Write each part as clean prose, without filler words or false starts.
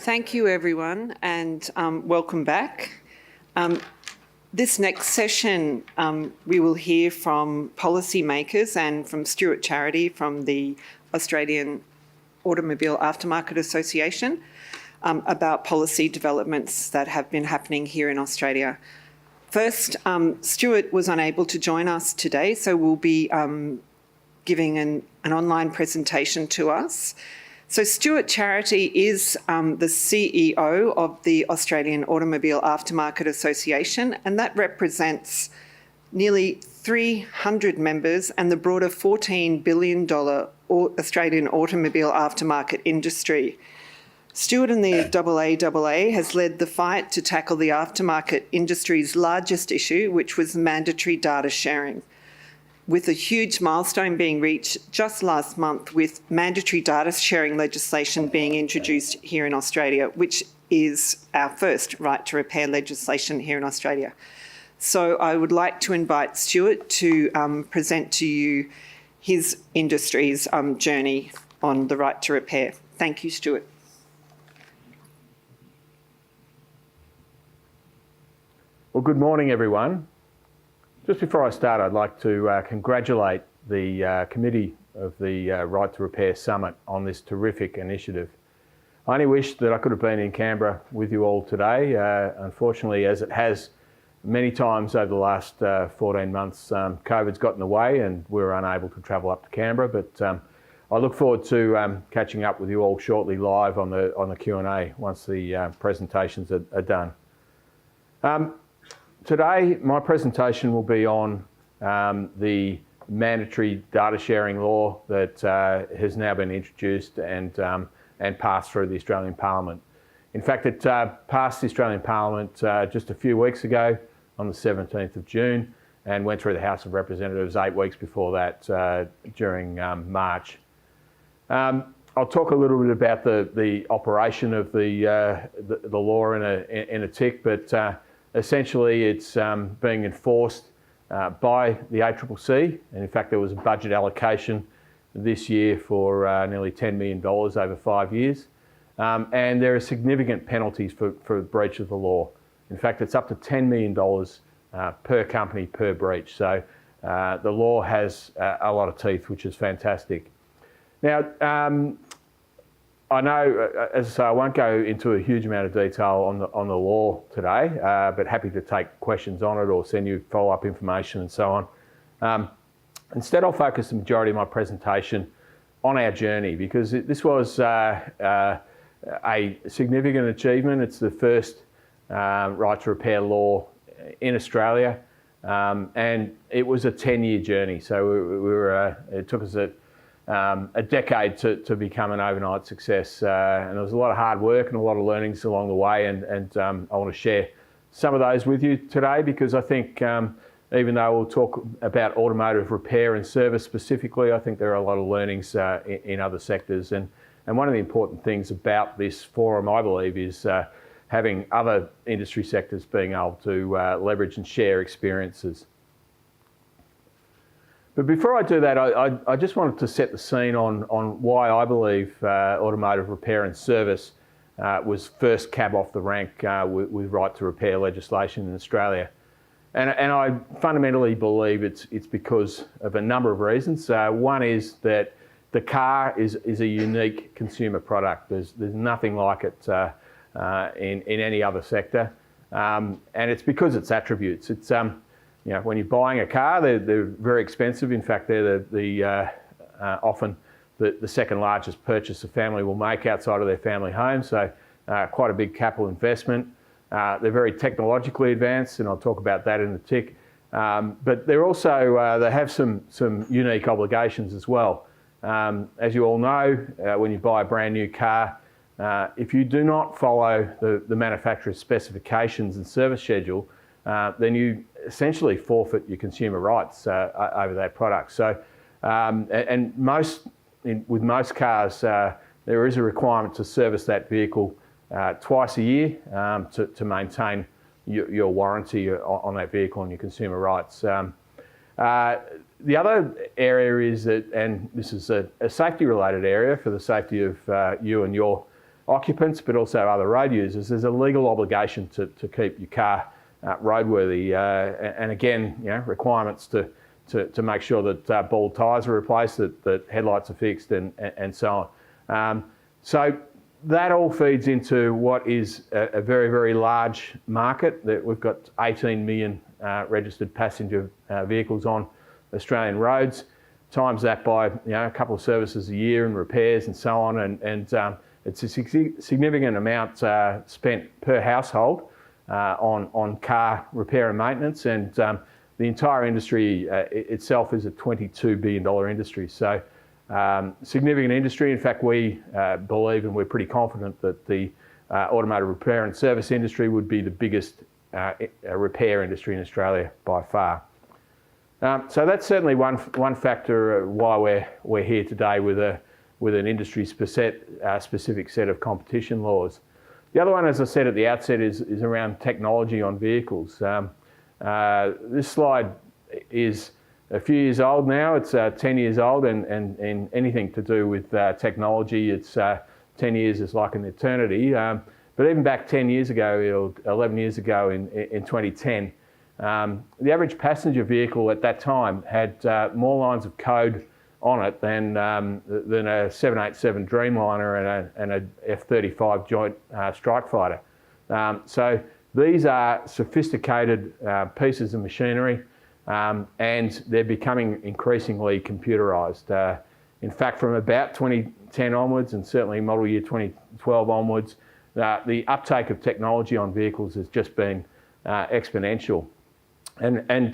Thank you, everyone, and welcome back. This next session, we will hear from policymakers and from Stuart Charity from the Australian Automobile Aftermarket Association about policy developments that have been happening here in Australia. First, Stuart was unable to join us today, so we'll be giving an online presentation to us. So Stuart Charity is the CEO of the Australian Automobile Aftermarket Association, and that represents nearly 300 members and the broader $14 billion Australian automobile aftermarket industry. Stuart and the AAA has led the fight to tackle the aftermarket industry's largest issue, which was mandatory data sharing, with a huge milestone being reached just last month with mandatory data sharing legislation being introduced here in Australia, which is our first right to repair legislation here in Australia. So I would like to invite Stuart to present to you his industry's journey on the right to repair. Thank you, Stuart. Well, good morning, everyone. Just before I start, I'd like to congratulate the committee of the Right to Repair Summit on this terrific initiative. I only wish that I could have been in Canberra with you all today. Unfortunately, as it has many times over the last 14 months, COVID's got in the way and we were unable to travel up to Canberra, but I look forward to catching up with you all shortly live on the Q&A once the presentations are done. Today, my presentation will be on the mandatory data sharing law that has now been introduced and passed through the Australian Parliament. In fact, it passed the Australian Parliament just a few weeks ago on the 17th of June and went through the House of Representatives 8 weeks before that during March. I'll talk a little bit about the operation of the law in a tick, but essentially, it's being enforced by the ACCC, and in fact, there was a budget allocation this year for nearly $10 million over 5 years, and there are significant penalties for breach of the law. In fact, it's up to $10 million per company per breach, so the law has a lot of teeth, which is fantastic. Now, I know, as I say, I won't go into a huge amount of detail on the law today, but happy to take questions on it or send you follow-up information and so on. Instead, I'll focus the majority of my presentation on our journey because this was a significant achievement. It's the first right to repair law in Australia, and it was a 10-year journey. So it took us a decade to become an overnight success, and there was a lot of hard work and a lot of learnings along the way, and I want to share some of those with you today because I think even though we'll talk about automotive repair and service specifically, I think there are a lot of learnings in other sectors, and one of the important things about this forum, I believe, is having other industry sectors being able to leverage and share experiences. But before I do that, I just wanted to set the scene on why I believe automotive repair and service was first cab off the rank with right to repair legislation in Australia. And I fundamentally believe it's because of a number of reasons. One is that the car is a unique consumer product. There's nothing like it in any other sector. And it's because its attributes. It's you know, when you're buying a car, they're very expensive. In fact, they're often the second largest purchase a family will make outside of their family home. So quite a big capital investment. They're very technologically advanced, and I'll talk about that in a tick. But they're also, they have some unique obligations as well. As you all know, when you buy a brand new car, if you do not follow the manufacturer's specifications and service schedule, then you essentially forfeit your consumer rights over that product. So, and with most cars, there is a requirement to service that vehicle twice a year to maintain your warranty on that vehicle and your consumer rights. The other area is that, and this is a safety-related area for the safety of you and your occupants, but also other road users, there's a legal obligation to keep your car roadworthy, and again, requirements to make sure that bald tyres are replaced, that headlights are fixed, and so on. So that all feeds into what is a very, very large market. That we've got 18 million registered passenger vehicles on Australian roads. Times that by a couple of services a year and repairs and so on, and it's a significant amount spent per household on car repair and maintenance, and the entire industry itself is a $22 billion industry. So significant industry. In fact, we believe, and we're pretty confident, that the automotive repair and service industry would be the biggest repair industry in Australia by far. So that's certainly one factor why we're here today with an industry specific set of competition laws. The other one, as I said at the outset, is around technology on vehicles. This slide is a few years old now. It's 10 years old, and anything to do with technology, it's 10 years is like an eternity. But even back 10 years ago, or 11 years ago in 2010, the average passenger vehicle at that time had more lines of code on it than a 787 Dreamliner and a F-35 Joint Strike Fighter. So these are sophisticated pieces of machinery, and they're becoming increasingly computerised. In fact, from about 2010 onwards, and certainly model year 2012 onwards, the uptake of technology on vehicles has just been exponential. And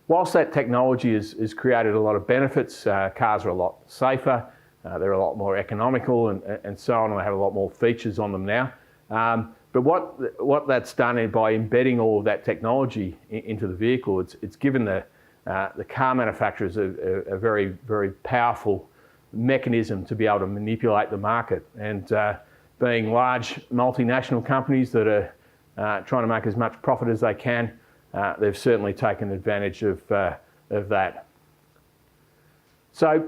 whilst that technology has created a lot of benefits, cars are a lot safer, they're a lot more economical, and so on, and they have a lot more features on them now. But what that's done by embedding all of that technology into the vehicle, it's given the car manufacturers a very, very powerful mechanism to be able to manipulate the market. And being large multinational companies that are trying to make as much profit as they can, they've certainly taken advantage of that. So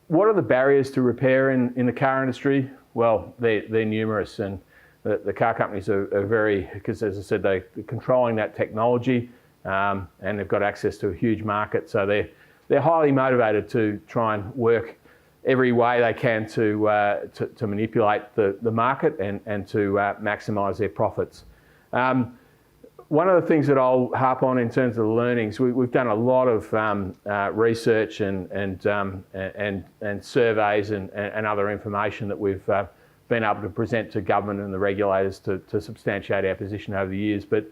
what are the barriers to repair in the car industry? Well, they're numerous, and the car companies are very, because as I said, they're controlling that technology, and they've got access to a huge market, so they're highly motivated to try and work every way they can to manipulate the market and to maximise their profits. One of the things that I'll harp on in terms of the learnings, we've done a lot of research and surveys and other information that we've been able to present to government and the regulators to substantiate our position over the years. But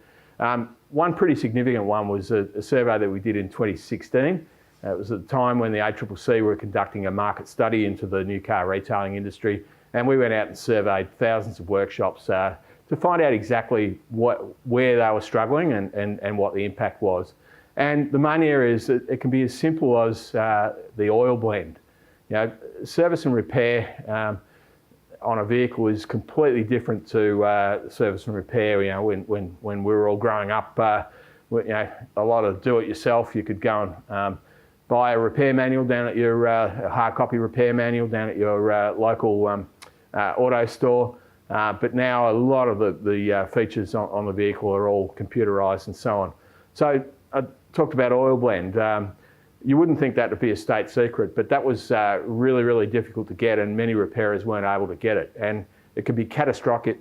one pretty significant one was a survey that we did in 2016. It was at the time when the ACCC were conducting a market study into the new car retailing industry, and we went out and surveyed thousands of workshops to find out exactly where they were struggling and what the impact was. And the main area is that it can be as simple as the oil blend. Service and repair on a vehicle is completely different to service and repair. When we were all growing up, a lot of do-it-yourself. You could go and buy a repair manual down at your hard copy repair manual down at your local auto store. But now a lot of the features on the vehicle are all computerised and so on. So I talked about oil blend. You wouldn't think that would be a state secret, but that was really, really difficult to get, and many repairers weren't able to get it. And it could be catastrophic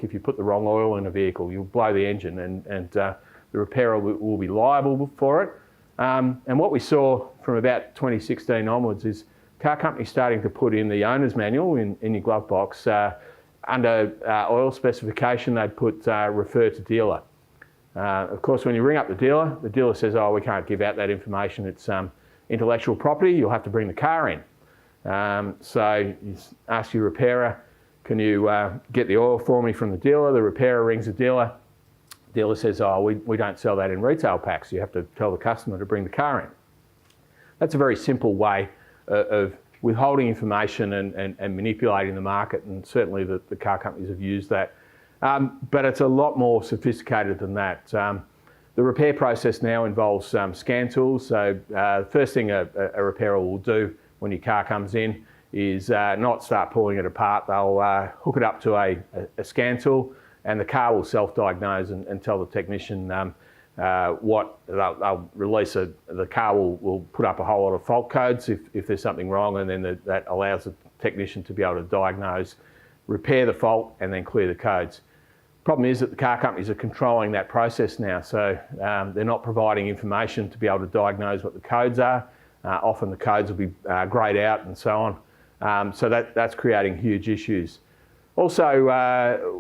if you put the wrong oil in a vehicle. You'll blow the engine, and the repairer will be liable for it. And what we saw from about 2016 onwards is car companies starting to put in the owner's manual in your glove box. Under oil specification, they'd put refer to dealer. Of course, when you ring up the dealer says, oh, we can't give out that information. It's intellectual property. You'll have to bring the car in. So you ask your repairer, can you get the oil for me from the dealer? The repairer rings the dealer. Dealer says, oh, we don't sell that in retail packs. You have to tell the customer to bring the car in. That's a very simple way of withholding information and manipulating the market, and certainly the car companies have used that. But it's a lot more sophisticated than that. The repair process now involves scan tools. So the first thing a repairer will do when your car comes in is not start pulling it apart. They'll hook it up to a scan tool, and the car will self-diagnose and tell the technician what they'll release. The car will put up a whole lot of fault codes if there's something wrong, and then that allows the technician to be able to diagnose, repair the fault, and then clear the codes. Problem is that the car companies are controlling that process now, so they're not providing information to be able to diagnose what the codes are. Often the codes will be greyed out and so on. So that's creating huge issues. Also,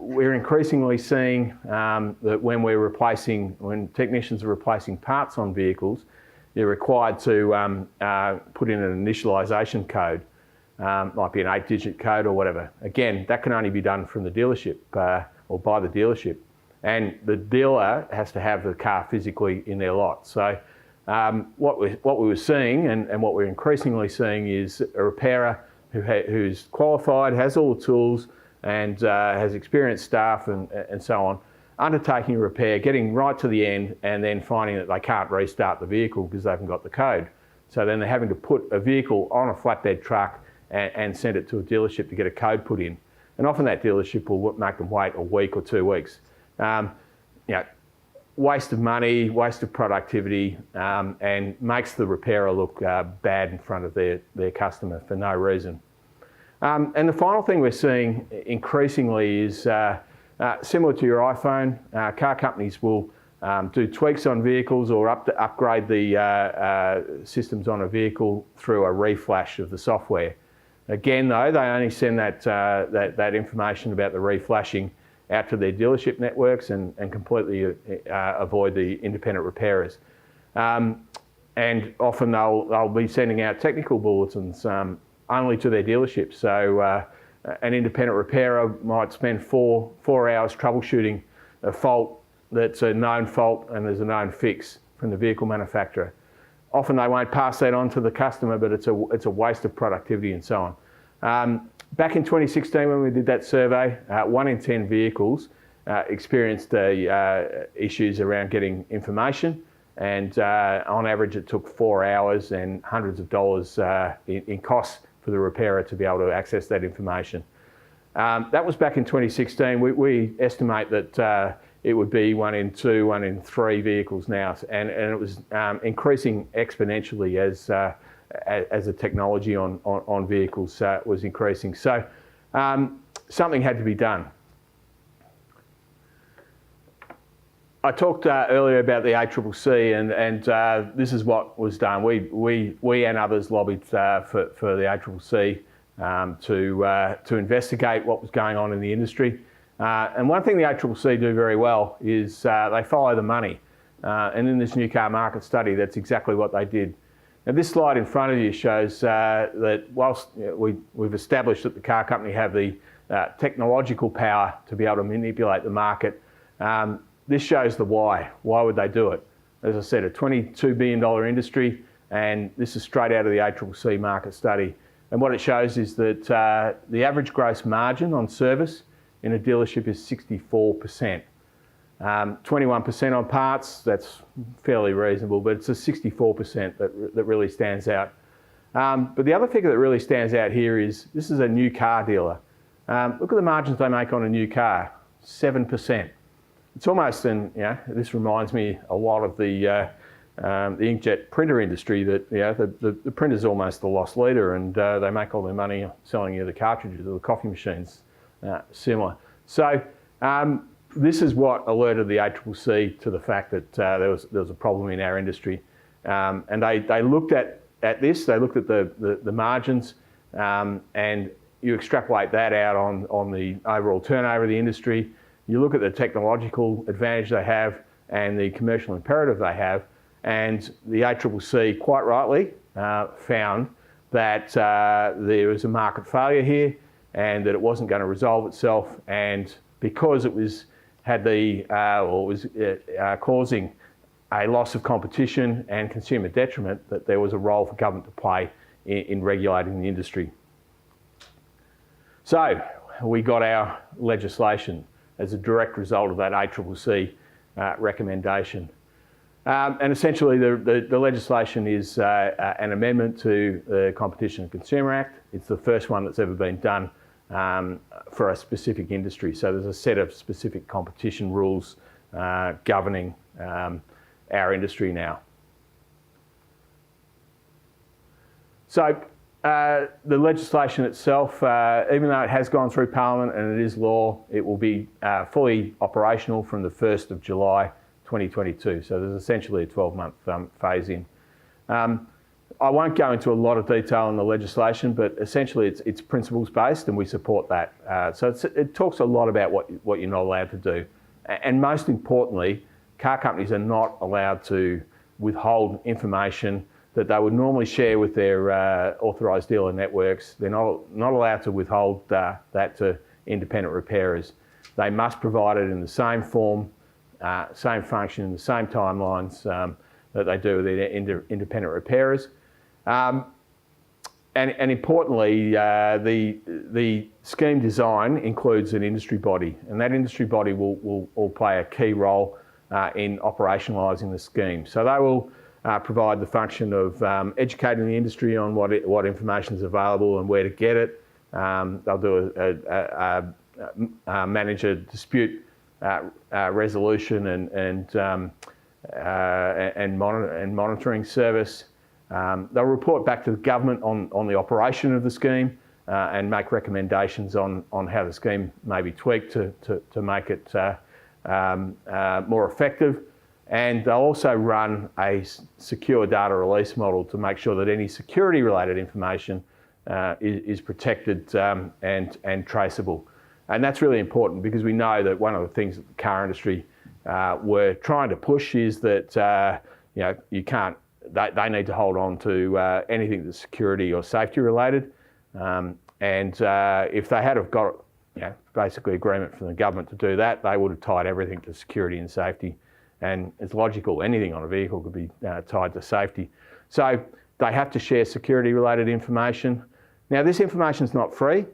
we're increasingly seeing that when technicians are replacing parts on vehicles, they're required to put in an initialisation code. Might be an 8-digit code or whatever. Again, that can only be done from the dealership or by the dealership. And the dealer has to have the car physically in their lot. So what we were seeing and what we're increasingly seeing is a repairer who's qualified, has all the tools, and has experienced staff and so on, undertaking a repair, getting right to the end, and then finding that they can't restart the vehicle because they haven't got the code. So then they're having to put a vehicle on a flatbed truck and send it to a dealership to get a code put in. And often that dealership will make them wait a week or 2 weeks. Waste of money, waste of productivity, and makes the repairer look bad in front of their customer for no reason. And the final thing we're seeing increasingly is similar to your iPhone. Car companies will do tweaks on vehicles or upgrade the systems on a vehicle through a reflash of the software. Again, though, they only send that information about the reflashing out to their dealership networks and completely avoid the independent repairers. And often they'll be sending out technical bulletins only to their dealerships. So an independent repairer might spend four hours troubleshooting a fault that's a known fault and there's a known fix from the vehicle manufacturer. Often they won't pass that on to the customer, but it's a waste of productivity and so on. Back in 2016 when we did that survey, 1 in 10 vehicles experienced issues around getting information, and on average it took 4 hours and hundreds of dollars in costs for the repairer to be able to access that information. That was back in 2016. We estimate that it would be 1 in 2, 1 in 3 vehicles now, and it was increasing exponentially as the technology on vehicles was increasing. So something had to be done. I talked earlier about the ACCC, and this is what was done. We and others lobbied for the ACCC to investigate what was going on in the industry. And one thing the ACCC do very well is they follow the money. And in this new car market study, that's exactly what they did. Now, this slide in front of you shows that whilst we've established that the car company have the technological power to be able to manipulate the market, this shows the why. Why would they do it? As I said, a $22 billion industry, and this is straight out of the ACCC Market Study. And what it shows is that the average gross margin on service in a dealership is 64%. 21% on parts, that's fairly reasonable, but it's a 64% that really stands out. But the other figure that really stands out here is this is a new car dealer. Look at the margins they make on a new car, 7%. It's almost, this reminds me a lot of the inkjet printer industry, that the printer's almost the loss leader, and they make all their money selling you the cartridges or the coffee machines, similar. So this is what alerted the ACCC to the fact that there was a problem in our industry, and they looked at this. They looked at the margins, and you extrapolate that out on the overall turnover of the industry. You look at the technological advantage they have and the commercial imperative they have, and the ACCC quite rightly found that there was a market failure here and that it wasn't going to resolve itself, and because it was causing a loss of competition and consumer detriment, that there was a role for government to play in regulating the industry. So we got our legislation as a direct result of that ACCC recommendation. And essentially the legislation is an amendment to the Competition and Consumer Act. It's the first one that's ever been done for a specific industry. So there's a set of specific competition rules governing our industry now. So the legislation itself, even though it has gone through Parliament and it is law, it will be fully operational from the 1st of July 2022. So there's essentially a 12-month phase in. I won't go into a lot of detail on the legislation, but essentially it's principles based and we support that. So it talks a lot about what you're not allowed to do. And most importantly, car companies are not allowed to withhold information that they would normally share with their authorised dealer networks. They're not allowed to withhold that to independent repairers. They must provide it in the same form, same function, in the same timelines that they do with their independent repairers. And importantly, the scheme design includes an industry body, and that industry body will play a key role in operationalising the scheme. So they will provide the function of educating the industry on what information is available and where to get it. They'll do manage a dispute resolution and monitoring service. They'll report back to the government on the operation of the scheme and make recommendations on how the scheme may be tweaked to make it more effective. And they'll also run a secure data release model to make sure that any security related information is protected and traceable. And that's really important because we know that one of the things that the car industry were trying to push is that you can't. They need to hold on to anything that's security or safety related. And if they had have got basically agreement from the government to do that, they would have tied everything to security and safety. And it's logical, anything on a vehicle could be tied to safety. So they have to share security related information. Now this information is not free.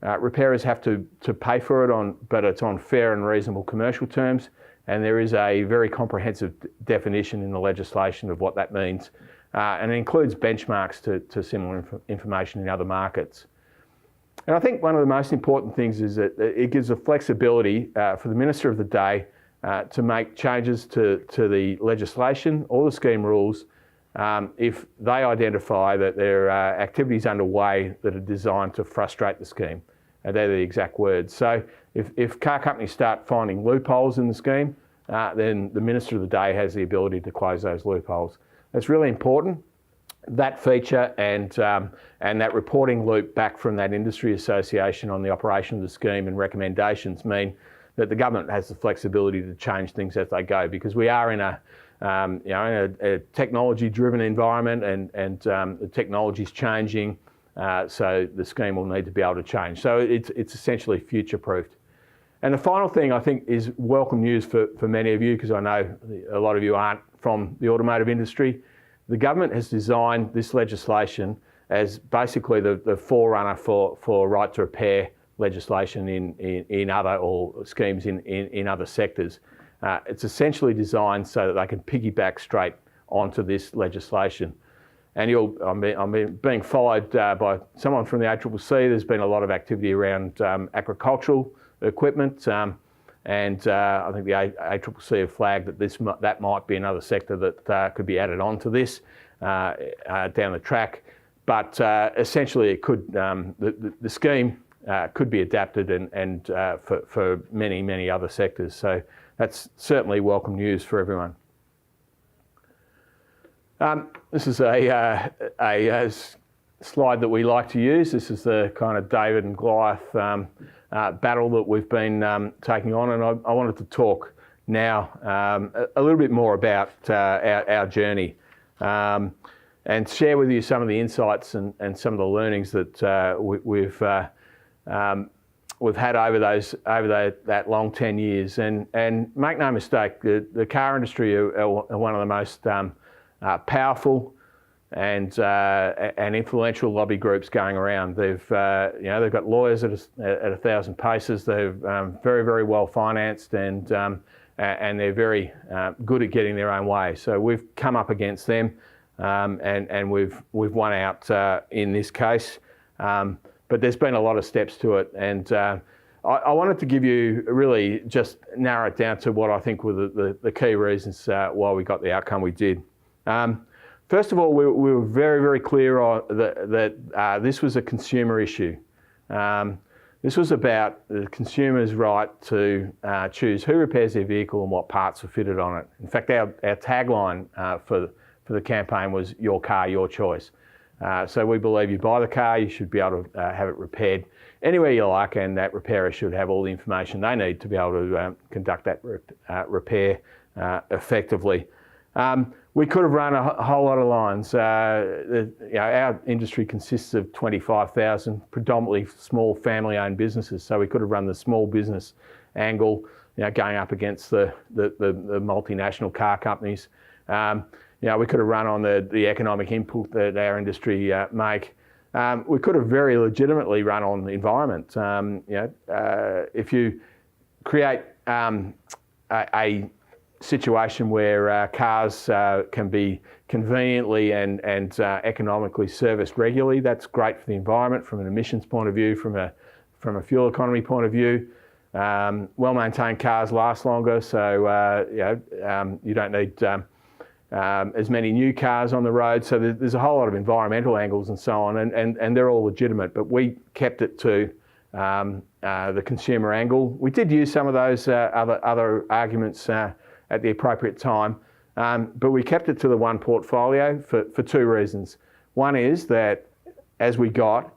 Repairers have to pay for it but it's on fair and reasonable commercial terms. And there is a very comprehensive definition in the legislation of what that means. And it includes benchmarks to similar information in other markets. And I think one of the most important things is that it gives a flexibility for the Minister of the day to make changes to the legislation or the scheme rules if they identify that there are activities underway that are designed to frustrate the scheme. And they're the exact words. So if car companies start finding loopholes in the scheme, then the Minister of the day has the ability to close those loopholes. That's really important. That feature and that reporting loop back from that industry association on the operation of the scheme and recommendations mean that the government has the flexibility to change things as they go, because we are in a technology-driven environment and the technology's changing, so the scheme will need to be able to change. So it's essentially future-proofed. And the final thing I think is welcome news for many of you, because I know a lot of you aren't from the automotive industry. The government has designed this legislation as basically the forerunner for right to repair legislation in other or schemes in other sectors. It's essentially designed so that they can piggyback straight onto this legislation. And I'm being followed by someone from the ACCC. There's been a lot of activity around agricultural equipment, and I think the ACCC have flagged that that might be another sector that could be added on to this down the track. But essentially, it could the scheme could be adapted and for many other sectors. So that's certainly welcome news for everyone. This is a slide that we like to use. This is the kind of David and Goliath battle that we've been taking on, and I wanted to talk now a little bit more about our journey and share with you some of the insights and some of the learnings that we've had over that long 10 years. And make no mistake, the car industry are one of the most powerful and influential lobby groups going around. They've got lawyers at 1,000 paces. They're very well financed, and and they're very good at getting their own way. So we've come up against them, and we've won out in this case. But there's been a lot of steps to it, and I wanted to give you really just narrow it down to what I think were the key reasons why we got the outcome we did. First of all, we were very, very clear on that this was a consumer issue. This was about the consumer's right to choose who repairs their vehicle and what parts are fitted on it. In fact, our tagline for the campaign was "Your car, your choice." So we believe you buy the car, you should be able to have it repaired anywhere you like, and that repairer should have all the information they need to be able to conduct that repair effectively. We could have run a whole lot of lines. Our industry consists of 25,000 predominantly small family-owned businesses, so we could have run the small business angle, going up against the multinational car companies. We could have run on the economic input that our industry make. We could have very legitimately run on the environment. If you create a situation where cars can be conveniently and economically serviced regularly, that's great for the environment from an emissions point of view, from a fuel economy point of view. Well-maintained cars last longer, so you don't need as many new cars on the road. So there's a whole lot of environmental angles and so on, and they're all legitimate, but we kept it to the consumer angle. We did use some of those other arguments at the appropriate time, but we kept it to the one portfolio for two reasons. One is that once we got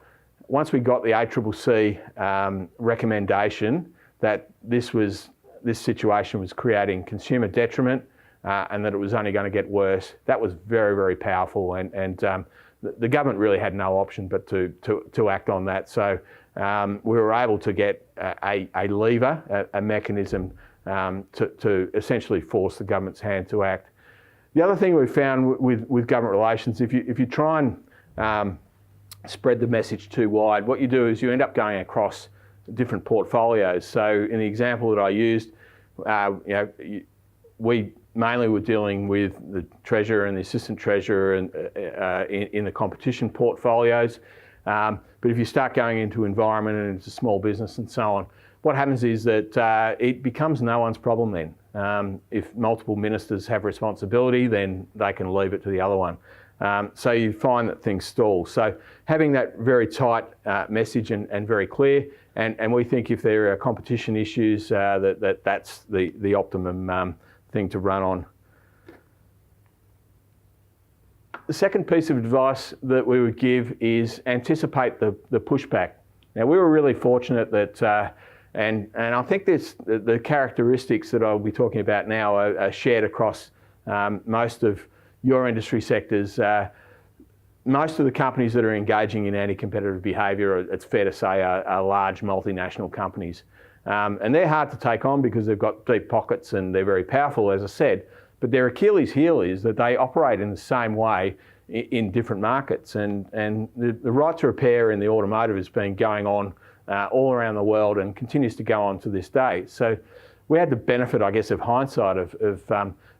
the ACCC recommendation that this situation was creating consumer detriment, and that it was only going to get worse, that was very, very powerful, and the government really had no option but to act on that. So we were able to get a lever, a mechanism to essentially force the government's hand to act. The other thing we found with government relations, if you try and spread the message too wide, what you do is you end up going across different portfolios. So in the example that I used, we mainly were dealing with the Treasurer and the Assistant Treasurer in the competition portfolios. But if you start going into environment and into small business and so on, what happens is that it becomes no one's problem then. If multiple ministers have responsibility, then they can leave it to the other one. So you find that things stall. So having that very tight message and very clear, and we think if there are competition issues, that's the optimum thing to run on. The second piece of advice that we would give is anticipate the pushback. Now, we were really fortunate that, and I think the characteristics that I'll be talking about now are shared across most of your industry sectors. Most of the companies that are engaging in anti-competitive behaviour, it's fair to say, are large multinational companies. And they're hard to take on because they've got deep pockets and they're very powerful, as I said. But their Achilles heel is that they operate in the same way in different markets. And the right to repair in the automotive has been going on all around the world and continues to go on to this day. So we had the benefit, I guess, of hindsight of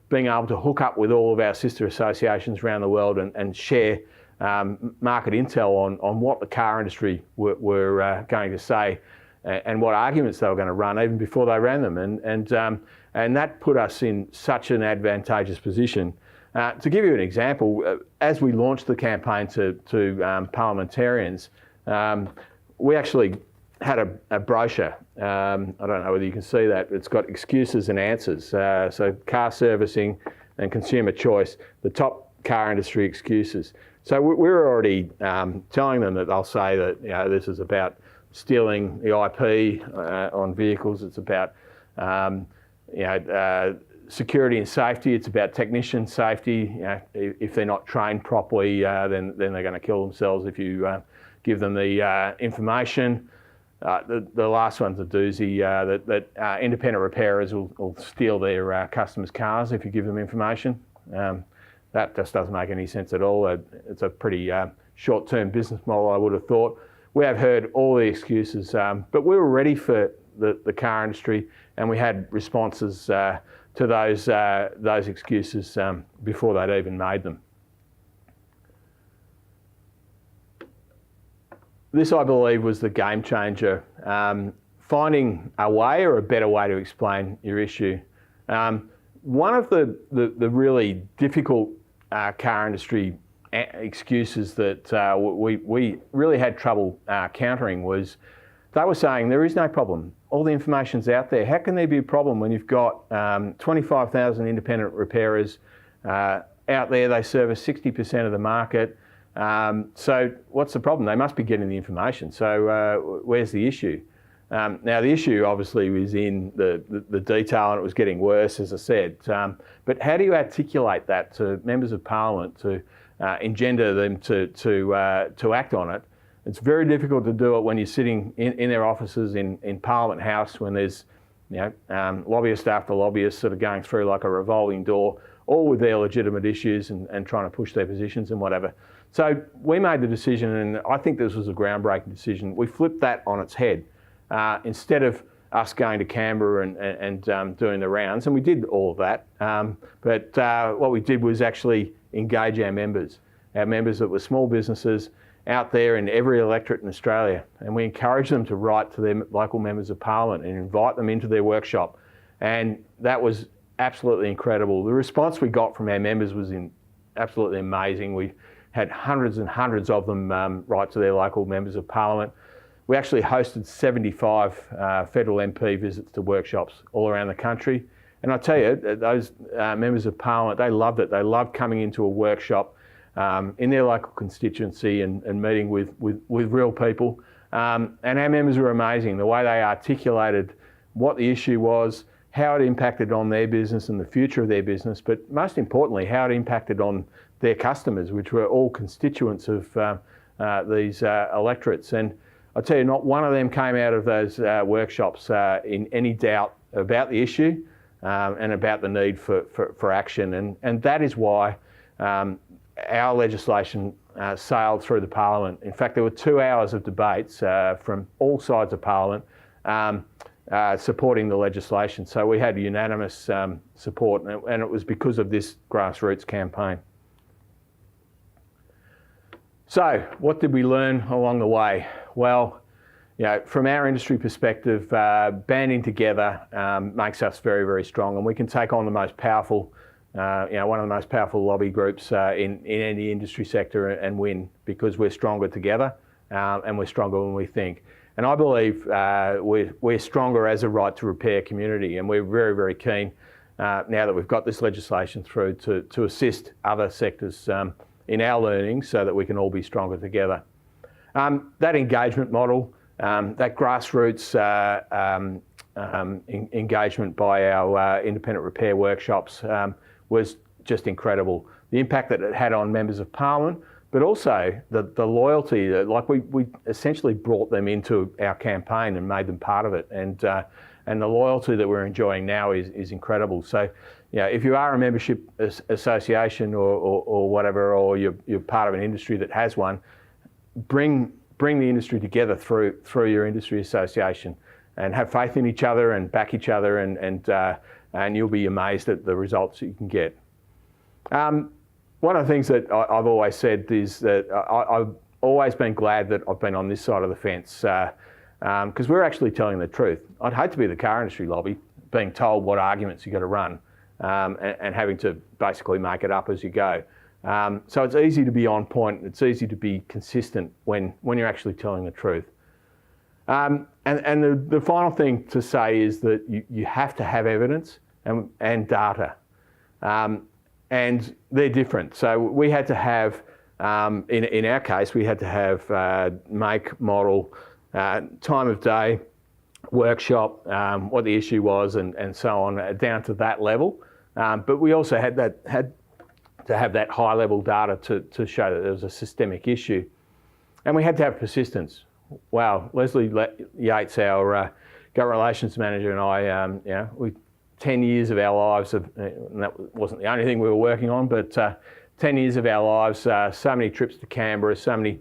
being able to hook up with all of our sister associations around the world and share market intel on what the car industry were going to say and what arguments they were going to run even before they ran them. And that put us in such an advantageous position. To give you an example, as we launched the campaign to parliamentarians, we actually had a brochure. I don't know whether you can see that. It's got excuses and answers. So car servicing and consumer choice, the top car industry excuses. So we're already telling them that they'll say that this is about stealing the IP on vehicles. It's about security and safety. It's about technician safety. If they're not trained properly, then they're going to kill themselves if you give them the information. The last one's a doozy, that independent repairers will steal their customers' cars if you give them information. That just doesn't make any sense at all. It's a pretty short-term business model, I would have thought. We have heard all the excuses, but we were ready for the car industry, and we had responses to those excuses before they'd even made them. This, I believe, was the game changer. Finding a way or a better way to explain your issue. One of the really difficult car industry excuses that we really had trouble countering was they were saying there is no problem. All the information's out there. How can there be a problem when you've got 25,000 independent repairers out there? They service 60% of the market. So what's the problem? They must be getting the information. So where's the issue? Now the issue obviously was in the detail, and it was getting worse, as I said. But how do you articulate that to members of Parliament to engender them to act on it? It's very difficult to do it when you're sitting in their offices in Parliament House, when there's lobbyist after lobbyist sort of going through like a revolving door, all with their legitimate issues and trying to push their positions and whatever. So we made the decision, and I think this was a groundbreaking decision. We flipped that on its head. Instead of us going to Canberra and doing the rounds, and we did all of that, but what we did was actually engage our members that were small businesses out there in every electorate in Australia, and we encouraged them to write to their local members of Parliament and invite them into their workshop, and that was absolutely incredible. The response we got from our members was absolutely amazing. We had hundreds and hundreds of them write to their local members of Parliament. We actually hosted 75 federal MP visits to workshops all around the country. And I tell you, those members of Parliament, they loved it. They loved coming into a workshop in their local constituency and meeting with real people. And our members were amazing. The way they articulated what the issue was, how it impacted on their business and the future of their business, but most importantly, how it impacted on their customers, which were all constituents of these electorates. And I tell you, not one of them came out of those workshops in any doubt about the issue and about the need for action. And that is why our legislation sailed through the Parliament. In fact, there were 2 hours of debates from all sides of Parliament supporting the legislation. So we had unanimous support, and it was because of this grassroots campaign. So what did we learn along the way? Well, from our industry perspective, banding together makes us very, very strong, and we can take on the most powerful, one of the most powerful lobby groups in any industry sector and win, because we're stronger together and we're stronger when we think. And I believe we're stronger as a right to repair community, and we're very, very keen now that we've got this legislation through to assist other sectors in our learning so that we can all be stronger together. That engagement model, that grassroots engagement by our independent repair workshops was just incredible. The impact that it had on members of Parliament, but also the loyalty, like we essentially brought them into our campaign and made them part of it. And the loyalty that we're enjoying now is incredible. So, if you are a membership association or whatever, or you're part of an industry that has one, bring the industry together through your industry association, and have faith in each other and back each other, and you'll be amazed at the results that you can get. One of the things that I've always said is that I've always been glad that I've been on this side of the fence, because we're actually telling the truth. I'd hate to be the car industry lobby, being told what arguments you've got to run, and having to basically make it up as you go. So it's easy to be on point. It's easy to be consistent when you're actually telling the truth. And the final thing to say is that you have to have evidence and data. And they're different. So we had to have, in our case, we had to have make, model, time of day, workshop, what the issue was, and so on, down to that level. But we also had to have that high level data to show that there was a systemic issue. And we had to have persistence. Wow, Leslie Yates, our government relations manager, and I, we 10 years of our lives, and that wasn't the only thing we were working on, but 10 years of our lives, so many trips to Canberra, so many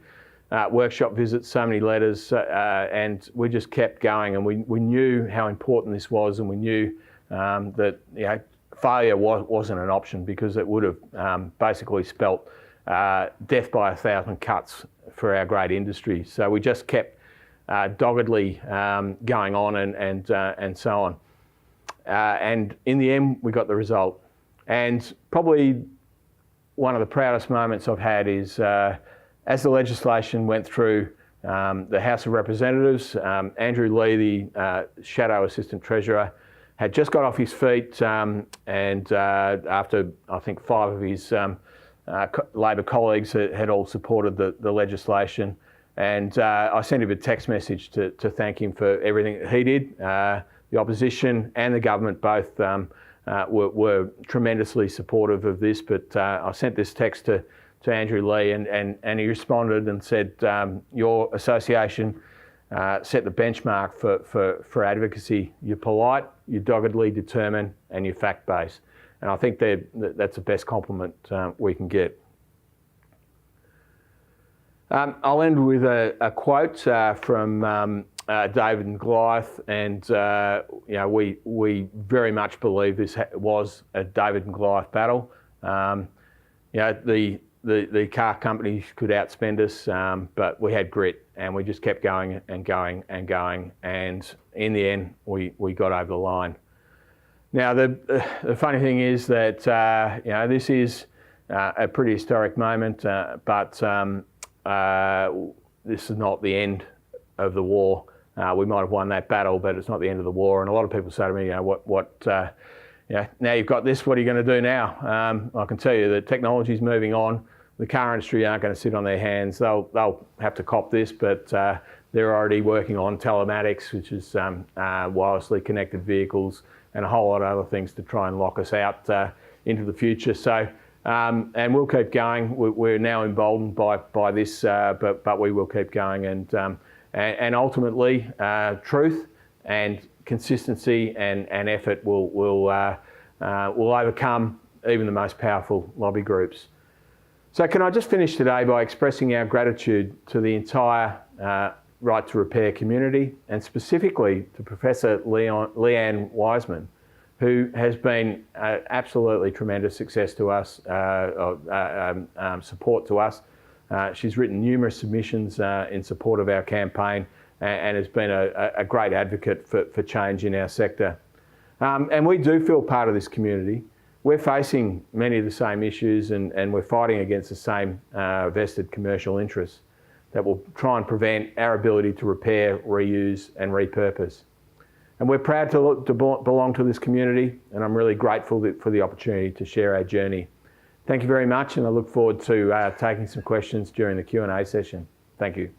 workshop visits, so many letters, and we just kept going. And we knew how important this was, and we knew that failure wasn't an option, because it would have basically spelt death by 1,000 cuts for our great industry. So we just kept doggedly going on and so on. And in the end, we got the result. And probably one of the proudest moments I've had is as the legislation went through the House of Representatives, Andrew Lee, the Shadow Assistant Treasurer, had just got off his feet, and after I think 5 of his Labor colleagues had all supported the legislation. And I sent him a text message to thank him for everything that he did. The opposition and the government both were tremendously supportive of this, but I sent this text to Andrew Lee, and he responded and said, your association set the benchmark for advocacy. You're polite, you're doggedly determined, and you're fact-based. And I think that's the best compliment we can get. I'll end with a quote from David and Goliath, and we very much believe this was a David and Goliath battle. The car companies could outspend us, but we had grit, and we just kept going and going and going, and in the end, we got over the line. Now, the funny thing is that this is a pretty historic moment, but this is not the end of the war. We might have won that battle, but it's not the end of the war. And a lot of people say to me, now you've got this, what are you going to do now? I can tell you that technology is moving on. The car industry aren't going to sit on their hands. They'll have to cop this, but they're already working on telematics, which is wirelessly connected vehicles, and a whole lot of other things to try and lock us out into the future. So, and we'll keep going. We're now emboldened by this, but we will keep going, and ultimately, truth and consistency and effort will overcome even the most powerful lobby groups. So can I just finish today by expressing our gratitude to the entire Right to Repair community, and specifically to Professor Leanne Wiseman, who has been absolutely tremendous success to us, support to us. She's written numerous submissions in support of our campaign, and has been a great advocate for change in our sector. And we do feel part of this community. We're facing many of the same issues, and we're fighting against the same vested commercial interests that will try and prevent our ability to repair, reuse and repurpose. And we're proud to belong to this community, and I'm really grateful for the opportunity to share our journey. Thank you very much, and I look forward to taking some questions during the Q&A session. Thank you.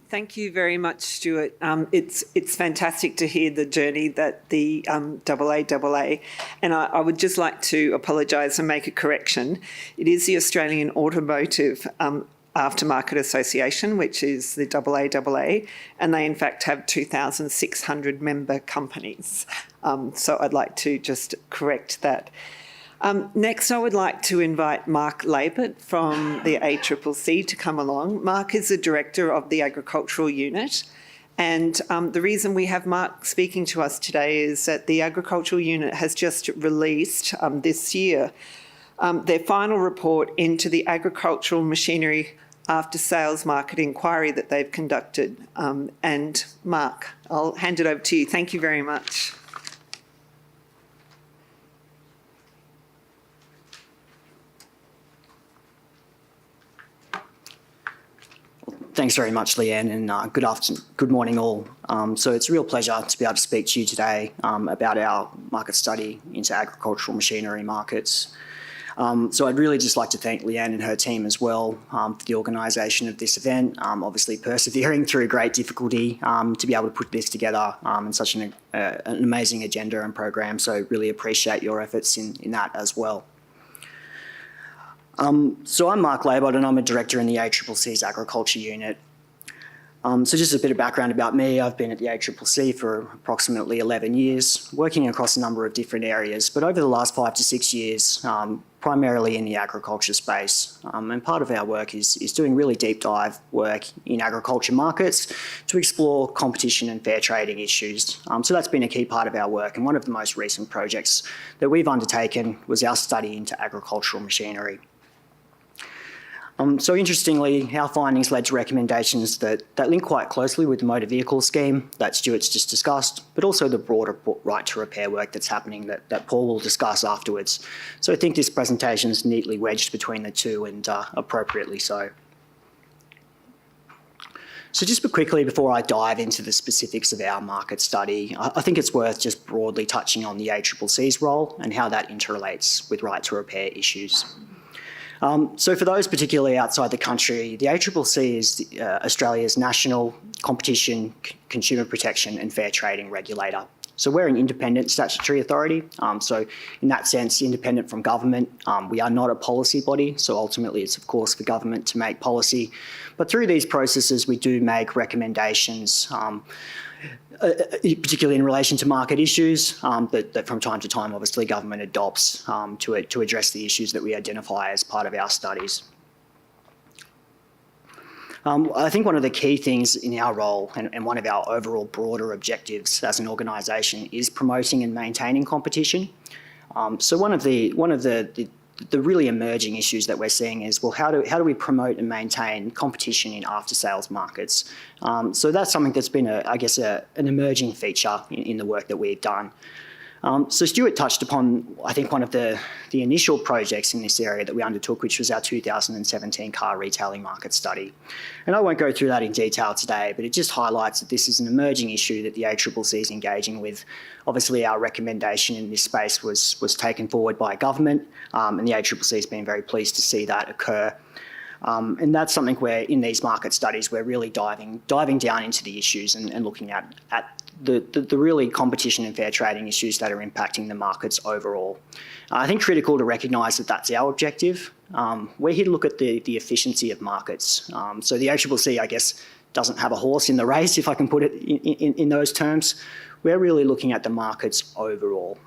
Thank you very much, Stuart. It's fantastic to hear the journey that the AAA, and I would just like to apologise and make a correction. It is the Australian Automotive Aftermarket Association, which is the AAA, and they in fact have 2,600 member companies. So I'd like to just correct that. Next, I would like to invite Mark Labelle from the ACCC to come along. Mark is the Director of the Agricultural Unit, and the reason we have Mark speaking to us today is that the Agricultural Unit has just released this year their final report into the agricultural machinery after-sales market inquiry that they've conducted. And Mark, I'll hand it over to you. Thank you very much. Thanks very much, Leanne, and good morning all. So it's a real pleasure to be able to speak to you today about our market study into agricultural machinery markets. So I'd really just like to thank Leanne and her team as well for the organisation of this event, obviously persevering through great difficulty to be able to put this together in such an amazing agenda and program. So really appreciate your efforts in that as well. So I'm Mark Labelle, and I'm a director in the ACCC's Agriculture Unit. So just a bit of background about me. I've been at the ACCC for approximately 11 years, working across a number of different areas, but over the last 5 to 6 years, primarily in the agriculture space. And part of our work is doing really deep dive work in agriculture markets to explore competition and fair trading issues. So that's been a key part of our work, and one of the most recent projects that we've undertaken was our study into agricultural machinery. So interestingly, our findings led to recommendations that link quite closely with the motor vehicle scheme that Stuart's just discussed, but also the broader right to repair work that's happening that Paul will discuss afterwards. So I think this presentation is neatly wedged between the two, and appropriately so. So just quickly, before I dive into the specifics of our market study, I think it's worth just broadly touching on the ACCC's role and how that interrelates with right to repair issues. So for those particularly outside the country, the ACCC is Australia's national competition, consumer protection and fair trading regulator. So we're an independent statutory authority. So in that sense, independent from government. We are not a policy body. So ultimately, it's of course for government to make policy. But through these processes, we do make recommendations, particularly in relation to market issues that from time to time, obviously, government adopts to address the issues that we identify as part of our studies. I think one of the key things in our role and one of our overall broader objectives as an organisation is promoting and maintaining competition. So one of the really emerging issues that we're seeing is, well, how do we promote and maintain competition in after-sales markets? So that's something that's been, an emerging feature in the work that we've done. So Stuart touched upon, I think, one of the initial projects in this area that we undertook, which was our 2017 car retailing market study. And I won't go through that in detail today, but it just highlights that this is an emerging issue that the ACCC is engaging with. Obviously, our recommendation in this space was taken forward by government, and the ACCC has been very pleased to see that occur. And that's something where, in these market studies, we're really diving down into the issues and looking at the really competition and fair trading issues that are impacting the markets overall. I think critical to recognise that that's our objective. We're here to look at the efficiency of markets. So the ACCC, I guess, doesn't have a horse in the race, if I can put it in those terms. We're really looking at the markets overall.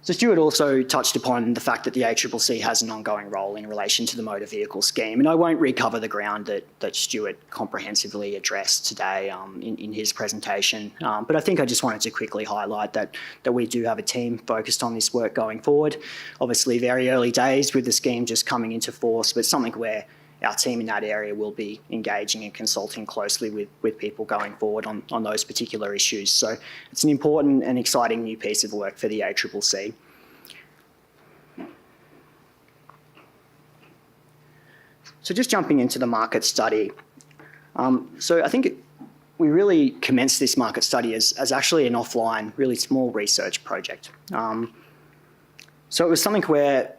So Stuart also touched upon the fact that the ACCC has an ongoing role in relation to the motor vehicle scheme, and I won't recover the ground that Stuart comprehensively addressed today in his presentation, but I think I just wanted to quickly highlight that we do have a team focused on this work going forward. Obviously, very early days with the scheme just coming into force, but something where our team in that area will be engaging and consulting closely with people going forward on those particular issues. So it's an important and exciting new piece of work for the ACCC. So just jumping into the market study. So I think we really commenced this market study as actually an offline, really small research project. So it was something where,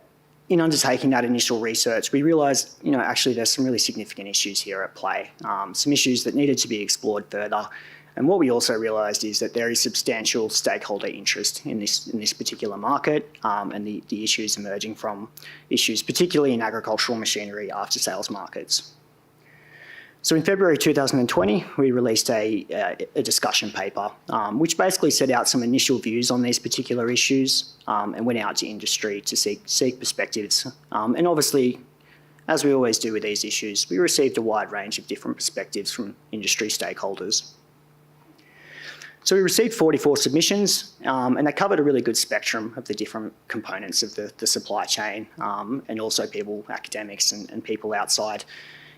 in undertaking that initial research, we realised, actually there's some really significant issues here at play, some issues that needed to be explored further. And what we also realised is that there is substantial stakeholder interest in this particular market, and the issues emerging from issues, particularly in agricultural machinery after-sales markets. So in February 2020, we released a discussion paper, which basically set out some initial views on these particular issues, and went out to industry to seek perspectives. And obviously, as we always do with these issues, we received a wide range of different perspectives from industry stakeholders. So we received 44 submissions, and they covered a really good spectrum of the different components of the supply chain, and also people, academics and people outside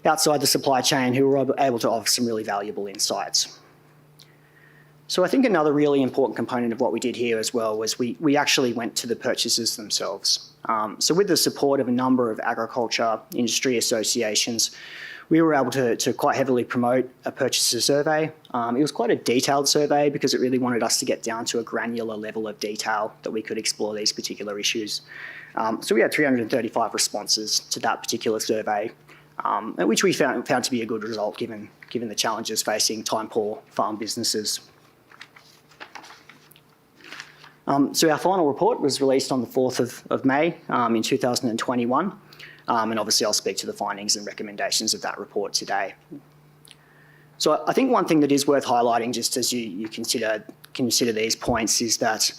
the supply chain who were able to offer some really valuable insights. So I think another really important component of what we did here as well was we actually went to the purchasers themselves. So with the support of a number of agriculture industry associations, we were able to quite heavily promote a purchaser survey. It was quite a detailed survey because it really wanted us to get down to a granular level of detail that we could explore these particular issues. So we had 335 responses to that particular survey, which we found to be a good result given the challenges facing time-poor farm businesses. So our final report was released on the 4th of May in 2021. And obviously I'll speak to the findings and recommendations of that report today. So I think one thing that is worth highlighting just as you consider these points is that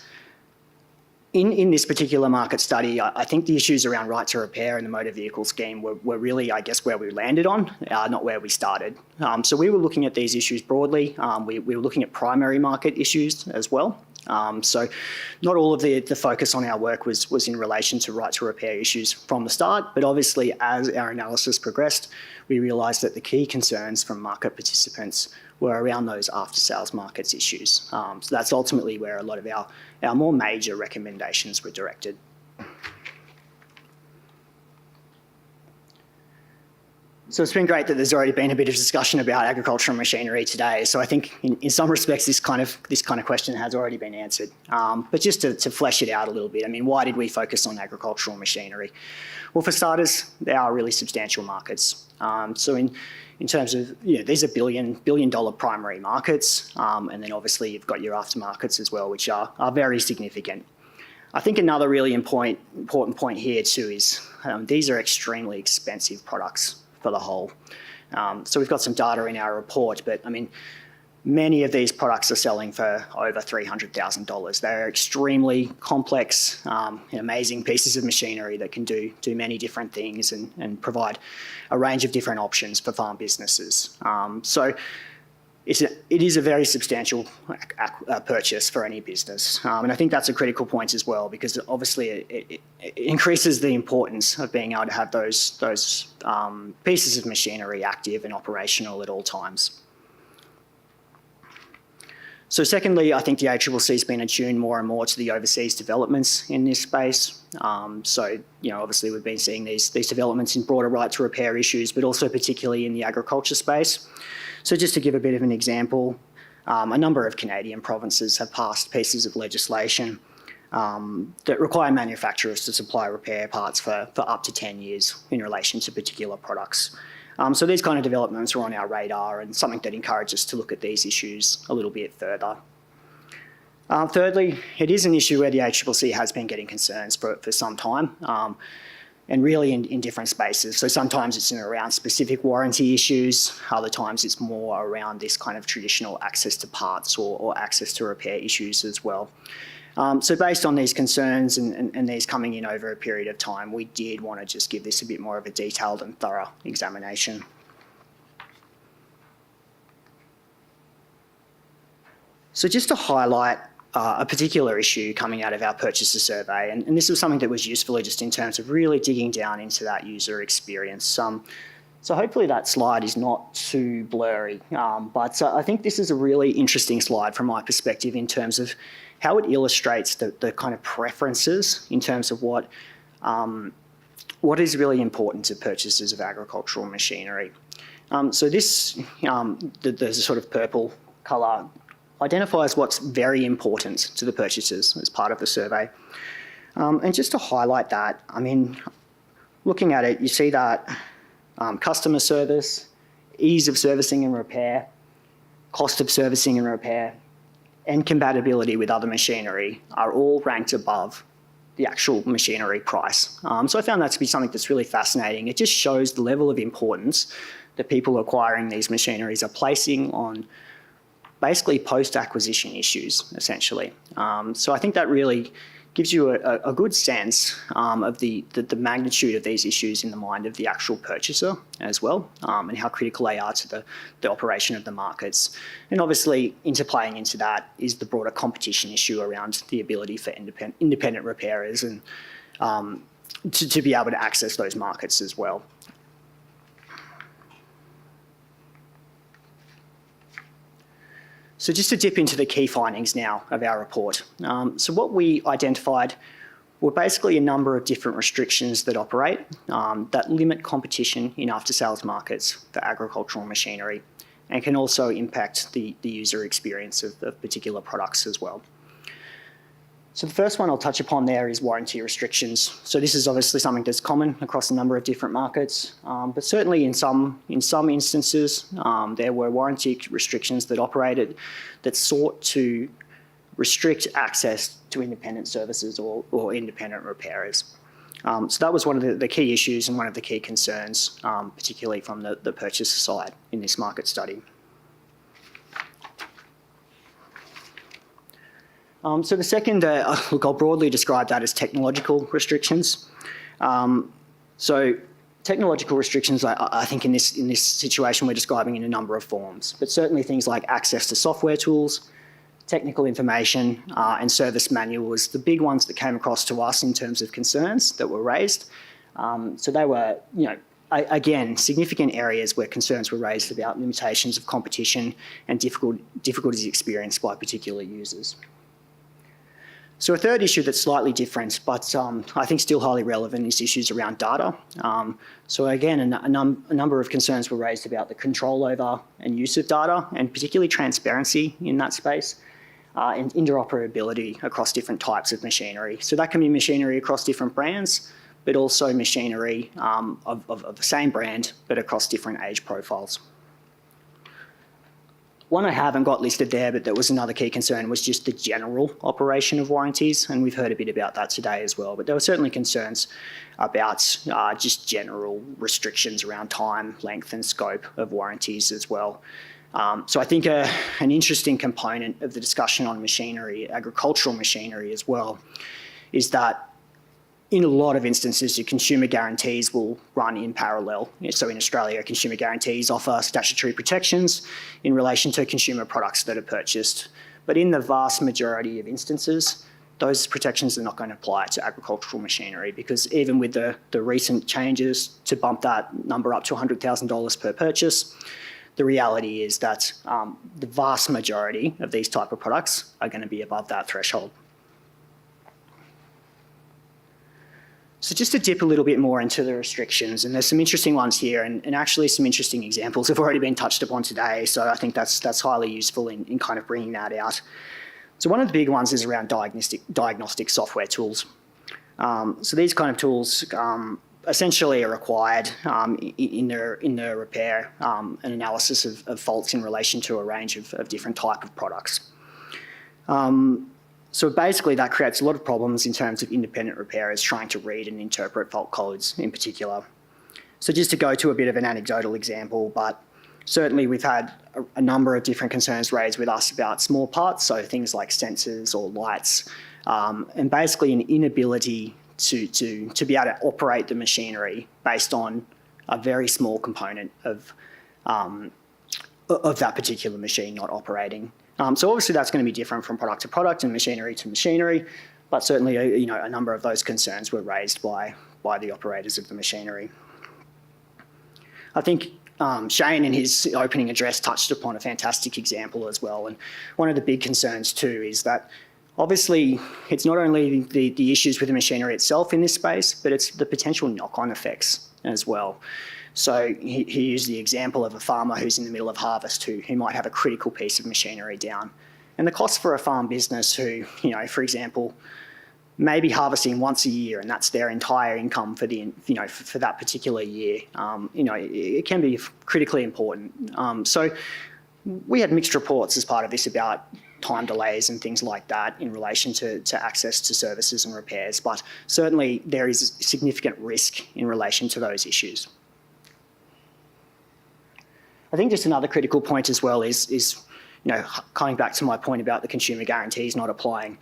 in this particular market study, I think the issues around right to repair and the motor vehicle scheme were really, I guess, where we landed on, not where we started. So we were looking at these issues broadly. We were looking at primary market issues as well. So not all of the focus on our work was in relation to right to repair issues from the start, but obviously as our analysis progressed, we realised that the key concerns from market participants were around those after-sales markets issues. So that's ultimately where a lot of our more major recommendations were directed. So it's been great that there's already been a bit of discussion about agricultural machinery today. So I think in some respects this kind of question has already been answered. But just to flesh it out a little bit, I mean, why did we focus on agricultural machinery? Well, for starters, they are really substantial markets. So in terms of, these are billion dollar primary markets, and then obviously you've got your aftermarkets as well, which are very significant. I think another really important point here too is these are extremely expensive products for the whole. So we've got some data in our report, but I mean, many of these products are selling for over $300,000. They're extremely complex, amazing pieces of machinery that can do many different things and provide a range of different options for farm businesses. So it is a very substantial purchase for any business. And I think that's a critical point as well, because obviously it increases the importance of being able to have those pieces of machinery active and operational at all times. So secondly, I think the ACCC has been attuned more and more to the overseas developments in this space. So, obviously we've been seeing these developments in broader right to repair issues, but also particularly in the agriculture space. So just to give a bit of an example, a number of Canadian provinces have passed pieces of legislation that require manufacturers to supply repair parts for up to 10 years in relation to particular products. So these kind of developments are on our radar and something that encourages us to look at these issues a little bit further. Thirdly, it is an issue where the ACCC has been getting concerns for some time, and really in different spaces. So sometimes it's around specific warranty issues, other times it's more around this kind of traditional access to parts or access to repair issues as well. So based on these concerns and these coming in over a period of time, we did want to just give this a bit more of a detailed and thorough examination. So just to highlight a particular issue coming out of our purchaser survey, and this was something that was useful just in terms of really digging down into that user experience. So hopefully that slide is not too blurry, but I think this is a really interesting slide from my perspective in terms of how it illustrates the kind of preferences in terms of what is really important to purchasers of agricultural machinery. So this, the sort of purple colour identifies what's very important to the purchasers as part of the survey. And just to highlight that, I mean, looking at it, you see that customer service, ease of servicing and repair, cost of servicing and repair, and compatibility with other machinery are all ranked above the actual machinery price. So I found that to be something that's really fascinating. It just shows the level of importance that people acquiring these machineries are placing on basically post-acquisition issues, essentially. So I think that really gives you a good sense of the magnitude of these issues in the mind of the actual purchaser as well, and how critical they are to the operation of the markets. And obviously interplaying into that is the broader competition issue around the ability for independent repairers and to be able to access those markets as well. So just to dip into the key findings now of our report. So what we identified were basically a number of different restrictions that operate that limit competition in after-sales markets for agricultural machinery and can also impact the user experience of particular products as well. So the first one I'll touch upon there is warranty restrictions. So this is obviously something that's common across a number of different markets, but certainly in some instances, there were warranty restrictions that operated that sought to restrict access to independent services or independent repairers. So that was one of the key issues and one of the key concerns, particularly from the purchaser side in this market study. So the second, look, I'll broadly describe that as technological restrictions. So technological restrictions, I think in this situation, we're describing in a number of forms, but certainly things like access to software tools, technical information, and service manuals, the big ones that came across to us in terms of concerns that were raised. So they were, again, significant areas where concerns were raised about limitations of competition and difficulties experienced by particular users. So a third issue that's slightly different, but I think still highly relevant, is issues around data. So again, a number of concerns were raised about the control over and use of data, and particularly transparency in that space, and interoperability across different types of machinery. So that can be machinery across different brands, but also machinery of the same brand, but across different age profiles. One I haven't got listed there, but that was another key concern, was just the general operation of warranties, and we've heard a bit about that today as well. But there were certainly concerns about just general restrictions around time, length and scope of warranties as well. So I think an interesting component of the discussion on machinery, agricultural machinery as well, is that in a lot of instances, your consumer guarantees will run in parallel. So in Australia, consumer guarantees offer statutory protections in relation to consumer products that are purchased. But in the vast majority of instances, those protections are not going to apply to agricultural machinery, because even with the recent changes to bump that number up to $100,000 per purchase, the reality is that the vast majority of these type of products are going to be above that threshold. So just to dip a little bit more into the restrictions, and there's some interesting ones here, and actually some interesting examples have already been touched upon today, so I think that's highly useful in kind of bringing that out. So one of the big ones is around diagnostic software tools. So these kind of tools essentially are required in their repair and analysis of faults in relation to a range of different type of products. So basically that creates a lot of problems in terms of independent repairers trying to read and interpret fault codes in particular. So just to go to a bit of an anecdotal example, but certainly we've had a number of different concerns raised with us about small parts, so things like sensors or lights, and basically an inability to be able to operate the machinery based on a very small component of that particular machine not operating. So obviously that's going to be different from product to product and machinery to machinery, but certainly a number of those concerns were raised by the operators of the machinery. I think Shane in his opening address touched upon a fantastic example as well, and one of the big concerns too is that obviously it's not only the issues with the machinery itself in this space, but it's the potential knock-on effects as well. So he used the example of a farmer who's in the middle of harvest who might have a critical piece of machinery down. And the cost for a farm business who, for example, may be harvesting once a year and that's their entire income for for that particular year, it can be critically important. So we had mixed reports as part of this about time delays and things like that in relation to access to services and repairs, but certainly there is significant risk in relation to those issues. I think just another critical point as well is coming back to my point about the consumer guarantees not applying.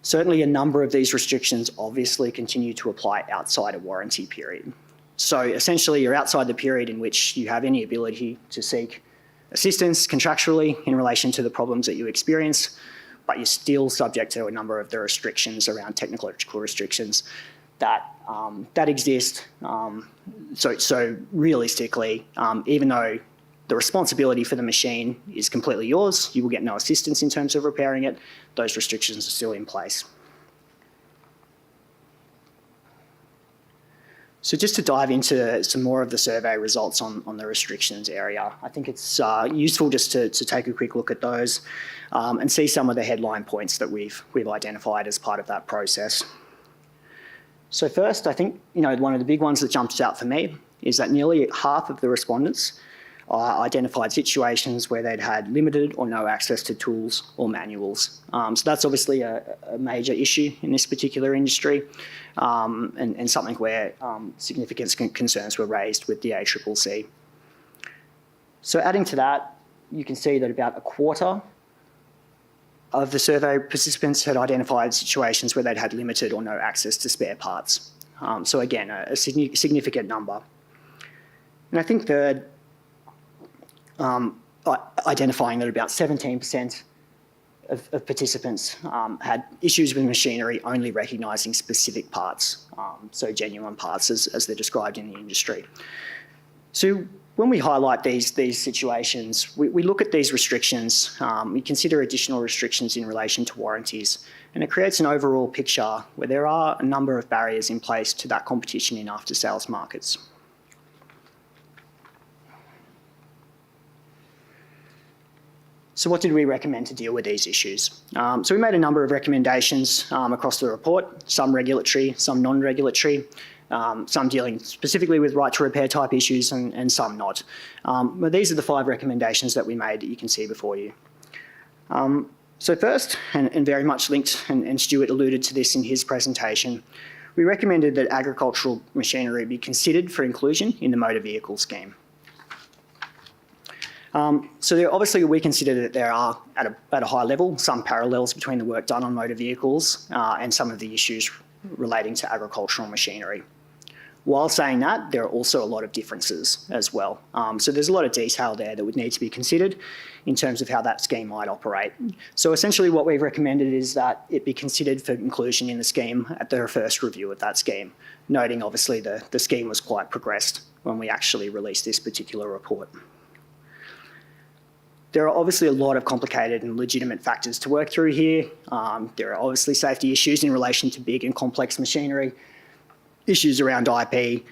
Certainly a number of these restrictions obviously continue to apply outside a warranty period. So essentially you're outside the period in which you have any ability to seek assistance contractually in relation to the problems that you experience, but you're still subject to a number of the restrictions around technological restrictions that exist. So realistically, even though the responsibility for the machine is completely yours, you will get no assistance in terms of repairing it, those restrictions are still in place. So just to dive into some more of the survey results on the restrictions area, I think it's useful just to take a quick look at those and see some of the headline points that we've identified as part of that process. So first, I think one of the big ones that jumps out for me is that nearly half of the respondents identified situations where they'd had limited or no access to tools or manuals. So that's obviously a major issue in this particular industry, and something where significant concerns were raised with the ACCC. So adding to that, you can see that about a quarter of the survey participants had identified situations where they'd had limited or no access to spare parts. So again, a significant number. And I think third, identifying that about 17% of participants had issues with machinery only recognising specific parts, so genuine parts as they're described in the industry. So when we highlight these situations, we look at these restrictions, we consider additional restrictions in relation to warranties, and it creates an overall picture where there are a number of barriers in place to that competition in after-sales markets. So what did we recommend to deal with these issues? So we made a number of recommendations across the report, some regulatory, some non-regulatory, some dealing specifically with right to repair type issues and some not. But these are the 5 recommendations that we made that you can see before you. So first, and very much linked, and Stuart alluded to this in his presentation, we recommended that agricultural machinery be considered for inclusion in the motor vehicle scheme. So obviously we consider that there are, at a high level, some parallels between the work done on motor vehicles and some of the issues relating to agricultural machinery. While saying that, there are also a lot of differences as well. So there's a lot of detail there that would need to be considered in terms of how that scheme might operate. So essentially what we've recommended is that it be considered for inclusion in the scheme at the first review of that scheme, noting obviously the scheme was quite progressed when we actually released this particular report. There are obviously a lot of complicated and legitimate factors to work through here. There are obviously safety issues in relation to big and complex machinery, issues around IP,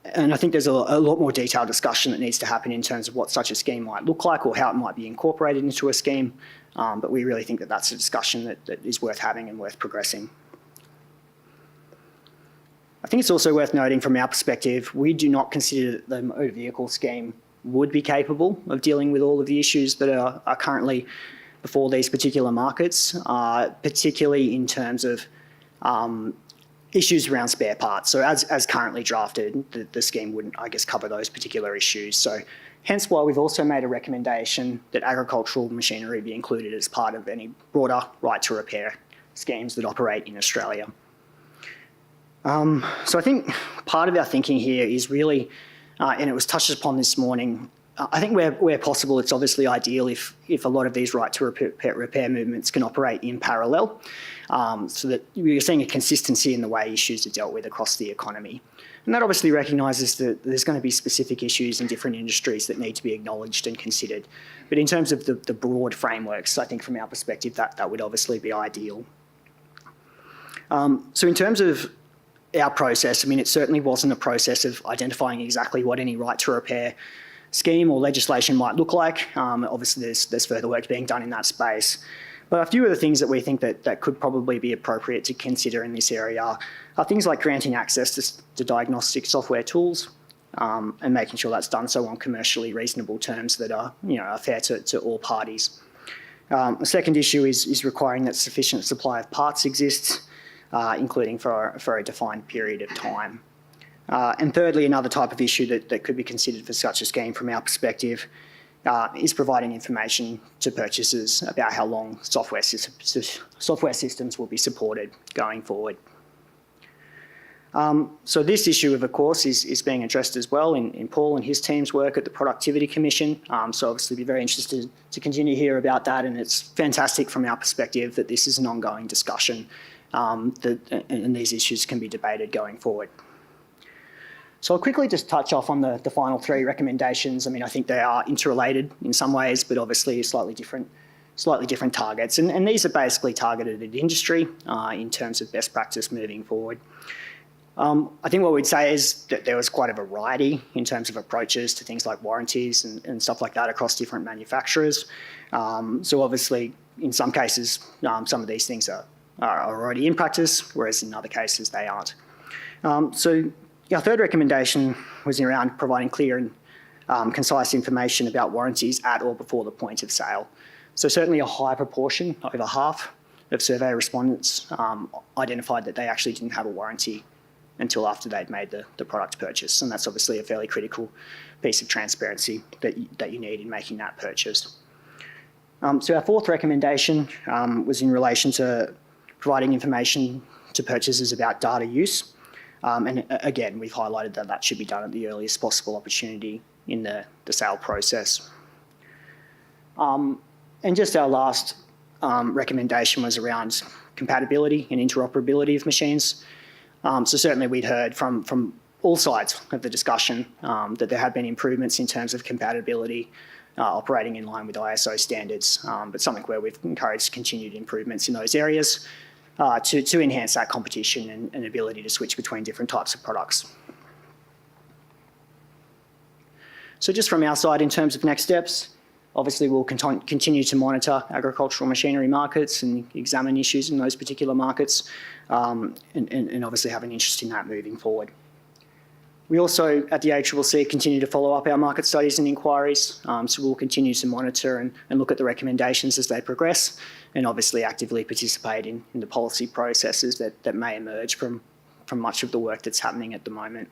and I think there's a lot more detailed discussion that needs to happen in terms of what such a scheme might look like or how it might be incorporated into a scheme, but we really think that that's a discussion that is worth having and worth progressing. I think it's also worth noting from our perspective, we do not consider that the motor vehicle scheme would be capable of dealing with all of the issues that are currently before these particular markets, particularly in terms of issues around spare parts. So as currently drafted, the scheme wouldn't, I guess, cover those particular issues. So hence why we've also made a recommendation that agricultural machinery be included as part of any broader right to repair schemes that operate in Australia. So I think part of our thinking here is really, and it was touched upon this morning, I think where possible, it's obviously ideal if a lot of these right to repair movements can operate in parallel, so that we're seeing a consistency in the way issues are dealt with across the economy. And that obviously recognises that there's going to be specific issues in different industries that need to be acknowledged and considered. But in terms of the broad frameworks, I think from our perspective, that would obviously be ideal. So in terms of our process, I mean, it certainly wasn't a process of identifying exactly what any right to repair scheme or legislation might look like. Obviously, there's further work being done in that space. But a few of the things that we think that could probably be appropriate to consider in this area are things like granting access to diagnostic software tools and making sure that's done so on commercially reasonable terms that are fair to all parties. A second issue is requiring that sufficient supply of parts exists, including for a defined period of time. And thirdly, another type of issue that could be considered for such a scheme from our perspective is providing information to purchasers about how long software systems will be supported going forward. So this issue, of course, is being addressed as well in Paul and his team's work at the Productivity Commission. So obviously be very interested to continue to hear about that, and it's fantastic from our perspective that this is an ongoing discussion and these issues can be debated going forward. So I'll quickly just touch off on the final 3 recommendations. I mean, I think they are interrelated in some ways, but obviously slightly different targets. And these are basically targeted at industry in terms of best practice moving forward. I think what we'd say is that there was quite a variety in terms of approaches to things like warranties and stuff like that across different manufacturers. So obviously, in some cases, some of these things are already in practice, whereas in other cases they aren't. So our third recommendation was around providing clear and concise information about warranties at or before the point of sale. So certainly a high proportion, over half of survey respondents identified that they actually didn't have a warranty until after they'd made the product purchase. And that's obviously a fairly critical piece of transparency that you need in making that purchase. So our fourth recommendation was in relation to providing information to purchasers about data use. And again, we've highlighted that that should be done at the earliest possible opportunity in the sale process. And just our last recommendation was around compatibility and interoperability of machines. So certainly we'd heard from all sides of the discussion that there had been improvements in terms of compatibility, operating in line with ISO standards, but something where we've encouraged continued improvements in those areas to enhance that competition and ability to switch between different types of products. So just from our side, in terms of next steps, obviously we'll continue to monitor agricultural machinery markets and examine issues in those particular markets, and obviously have an interest in that moving forward. We also, at the ACCC, continue to follow up our market studies and inquiries, so we'll continue to monitor and look at the recommendations as they progress, and obviously actively participate in the policy processes that may emerge from much of the work that's happening at the moment.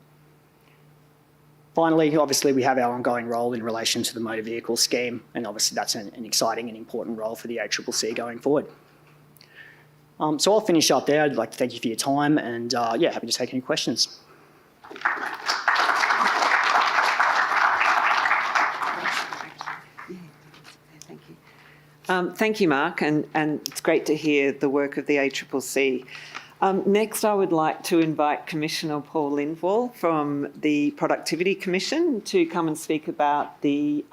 Finally, obviously, we have our ongoing role in relation to the motor vehicle scheme, and obviously that's an exciting and important role for the ACCC going forward. So I'll finish up there. I'd like to thank you for your time, and yeah, happy to take any questions. Thank you, Mark, and it's great to hear the work of the ACCC. Next, I would like to invite Commissioner Paul Lindwall from the Productivity Commission to come and speak about the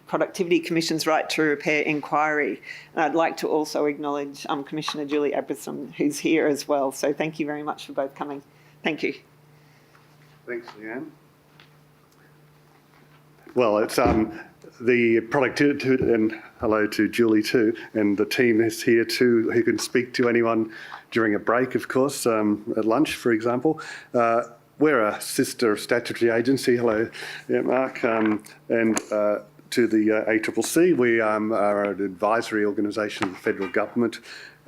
Productivity Commission's Right to Repair inquiry. And I'd like to also acknowledge Commissioner Julie Abraham, who's here as well. So thank you very much for both coming. Thank you. Thanks, Leanne. Well, it's the productivity, and hello to Julie too, and the team is here too, who can speak to anyone during a break, of course, at lunch, for example. We're a sister statutory agency, hello, yeah, Mark, and to the ACCC. We are an advisory organisation of the federal government,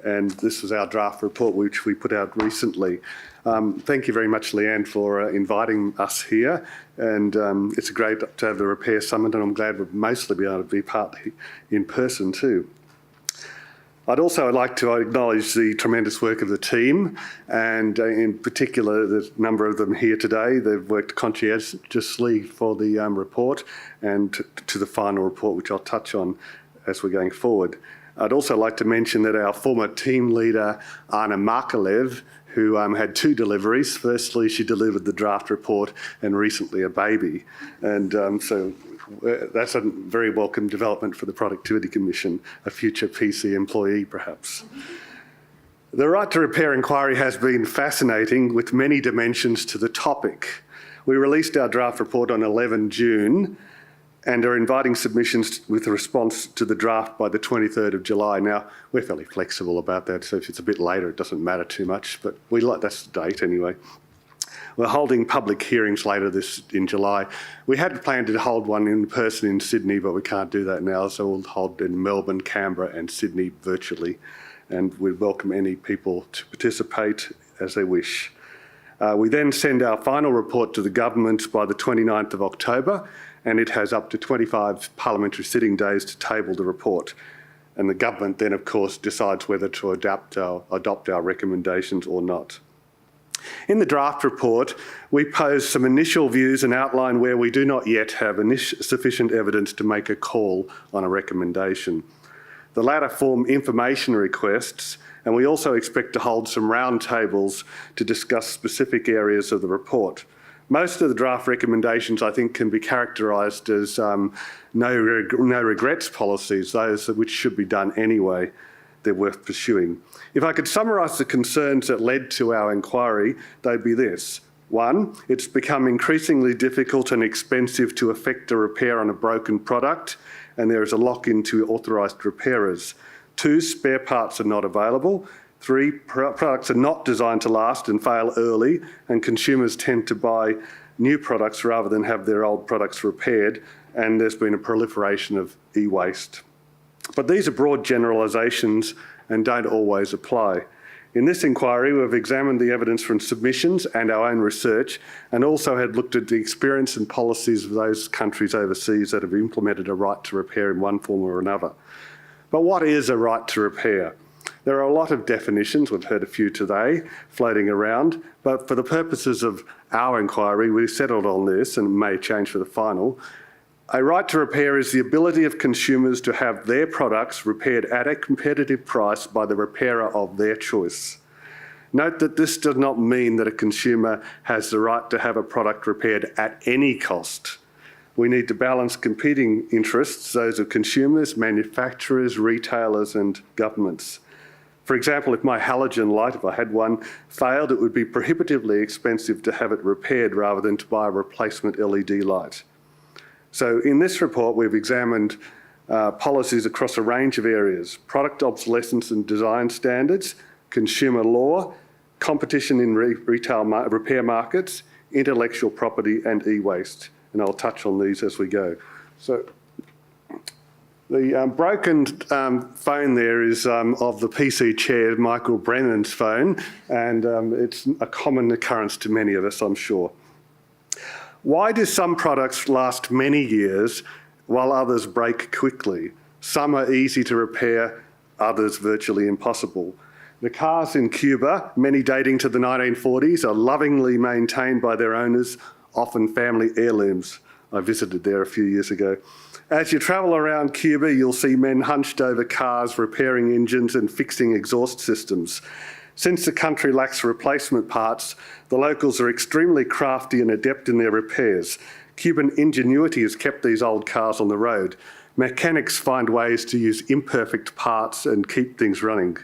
and this was our draft report which we put out recently. Thank you very much, Leanne, for inviting us here, and it's great to have the Repair Summit, and I'm glad we'll mostly be able to be part in person too. I'd also like to acknowledge the tremendous work of the team, and in particular the number of them here today. They've worked conscientiously for the report and to the final report, which I'll touch on as we're going forward. I'd also like to mention that our former team leader, Anna Markalev, who had two deliveries. Firstly, she delivered the draft report and recently a baby. And so that's a very welcome development for the Productivity Commission, a future PC employee perhaps. The Right to Repair inquiry has been fascinating with many dimensions to the topic. We released our draft report on 11 June and are inviting submissions with a response to the draft by the 23rd of July. Now, we're fairly flexible about that, so if it's a bit later, it doesn't matter too much, but that's the date anyway. We're holding public hearings later in July. We had planned to hold one in person in Sydney, but we can't do that now, so we'll hold in Melbourne, Canberra and Sydney virtually, and we welcome any people to participate as they wish. We then send our final report to the government by the 29th of October, and it has up to 25 parliamentary sitting days to table the report. And the government then, of course, decides whether to adopt our recommendations or not. In the draft report, we pose some initial views and outline where we do not yet have sufficient evidence to make a call on a recommendation. The latter form information requests, and we also expect to hold some roundtables to discuss specific areas of the report. Most of the draft recommendations, I think, can be characterised as no regrets policies, those which should be done anyway. They're worth pursuing. If I could summarise the concerns that led to our inquiry, they'd be this. 1, it's become increasingly difficult and expensive to effect a repair on a broken product, and there is a lock-in to authorised repairers. 2, spare parts are not available. 3, products are not designed to last and fail early, and consumers tend to buy new products rather than have their old products repaired, and there's been a proliferation of e-waste. But these are broad generalisations and don't always apply. In this inquiry, we've examined the evidence from submissions and our own research, and also had looked at the experience and policies of those countries overseas that have implemented a right to repair in one form or another. But what is a right to repair? There are a lot of definitions, we've heard a few today, floating around, but for the purposes of our inquiry, we settled on this, and it may change for the final. A right to repair is the ability of consumers to have their products repaired at a competitive price by the repairer of their choice. Note that this does not mean that a consumer has the right to have a product repaired at any cost. We need to balance competing interests, those of consumers, manufacturers, retailers, and governments. For example, if my halogen light, if I had one, failed, it would be prohibitively expensive to have it repaired rather than to buy a replacement LED light. So in this report, we've examined policies across a range of areas: product obsolescence and design standards, consumer law, competition in retail repair markets, intellectual property, and e-waste. And I'll touch on these as we go. So the broken phone there is of the PC chair, Michael Brennan's phone, and it's a common occurrence to many of us, I'm sure. Why do some products last many years while others break quickly? Some are easy to repair, others virtually impossible. The cars in Cuba, many dating to the 1940s, are lovingly maintained by their owners, often family heirlooms. I visited there a few years ago. As you travel around Cuba, you'll see men hunched over cars, repairing engines and fixing exhaust systems. Since the country lacks replacement parts, the locals are extremely crafty and adept in their repairs. Cuban ingenuity has kept these old cars on the road. Mechanics find ways to use imperfect parts and keep things running.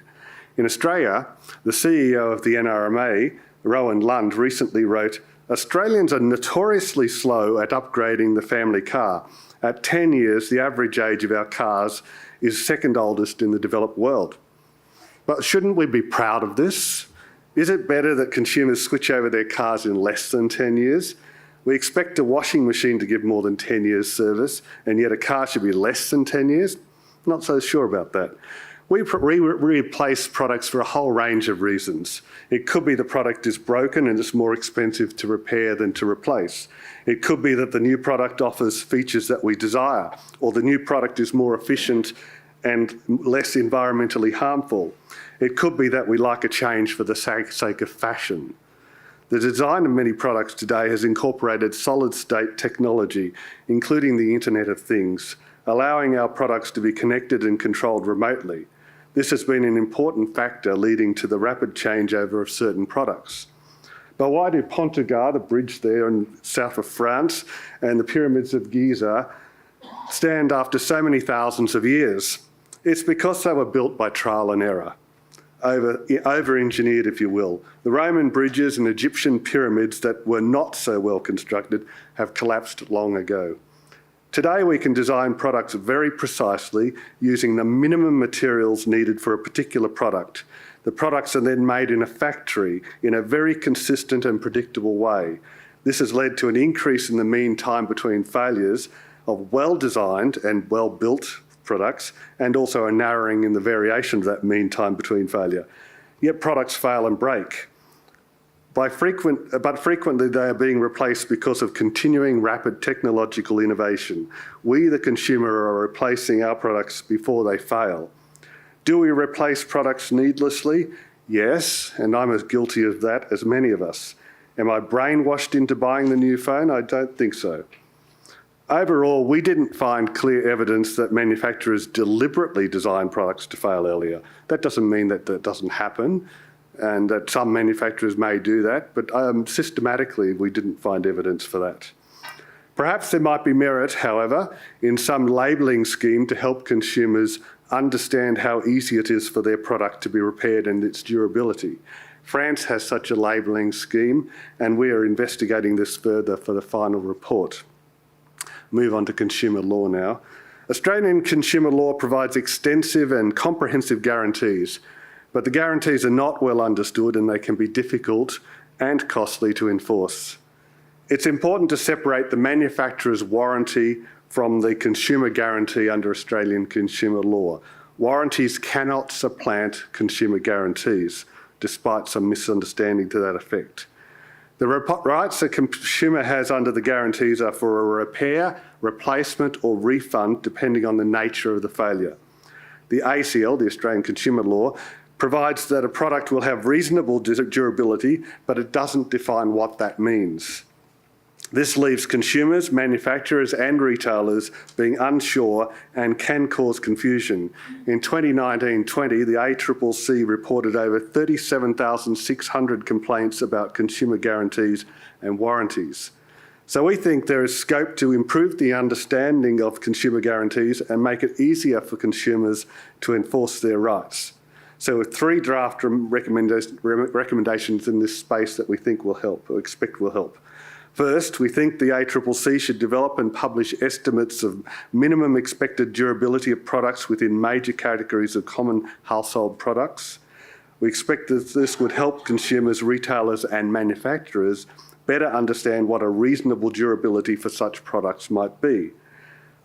In Australia, the CEO of the NRMA, Rowan Lund, recently wrote, "Australians are notoriously slow at upgrading the family car. At 10 years, the average age of our cars is second oldest in the developed world." But shouldn't we be proud of this? Is it better that consumers switch over their cars in less than 10 years? We expect a washing machine to give more than 10 years service, and yet a car should be less than 10 years? Not so sure about that. We replace products for a whole range of reasons. It could be the product is broken and it's more expensive to repair than to replace. It could be that the new product offers features that we desire, or the new product is more efficient and less environmentally harmful. It could be that we like a change for the sake of fashion. The design of many products today has incorporated solid-state technology, including the Internet of Things, allowing our products to be connected and controlled remotely. This has been an important factor leading to the rapid changeover of certain products. But why do Pont du Gard, the bridge there in south of France, and the pyramids of Giza stand after so many thousands of years? It's because they were built by trial and error, over-engineered, if you will. The Roman bridges and Egyptian pyramids that were not so well constructed have collapsed long ago. Today, we can design products very precisely using the minimum materials needed for a particular product. The products are then made in a factory in a very consistent and predictable way. This has led to an increase in the mean time between failures of well-designed and well-built products, and also a narrowing in the variation of that mean time between failure. Yet products fail and break. But frequently they are being replaced because of continuing rapid technological innovation. We, the consumer, are replacing our products before they fail. Do we replace products needlessly? Yes, and I'm as guilty of that as many of us. Am I brainwashed into buying the new phone? I don't think so. Overall, we didn't find clear evidence that manufacturers deliberately design products to fail earlier. That doesn't mean that that doesn't happen, and that some manufacturers may do that, but systematically we didn't find evidence for that. Perhaps there might be merit, however, in some labelling scheme to help consumers understand how easy it is for their product to be repaired and its durability. France has such a labelling scheme, and we are investigating this further for the final report. Move on to consumer law now. Australian consumer law provides extensive and comprehensive guarantees, but the guarantees are not well understood and they can be difficult and costly to enforce. It's important to separate the manufacturer's warranty from the consumer guarantee under Australian consumer law. Warranties cannot supplant consumer guarantees, despite some misunderstanding to that effect. The rights a consumer has under the guarantees are for a repair, replacement or refund, depending on the nature of the failure. The ACL, the Australian Consumer Law, provides that a product will have reasonable durability, but it doesn't define what that means. This leaves consumers, manufacturers and retailers being unsure and can cause confusion. In 2019-20, the ACCC reported over 37,600 complaints about consumer guarantees and warranties. So we think there is scope to improve the understanding of consumer guarantees and make it easier for consumers to enforce their rights. So with 3 draft recommendations in this space that we think will help, or expect will help. First, we think the ACCC should develop and publish estimates of minimum expected durability of products within major categories of common household products. We expect that this would help consumers, retailers and manufacturers better understand what a reasonable durability for such products might be.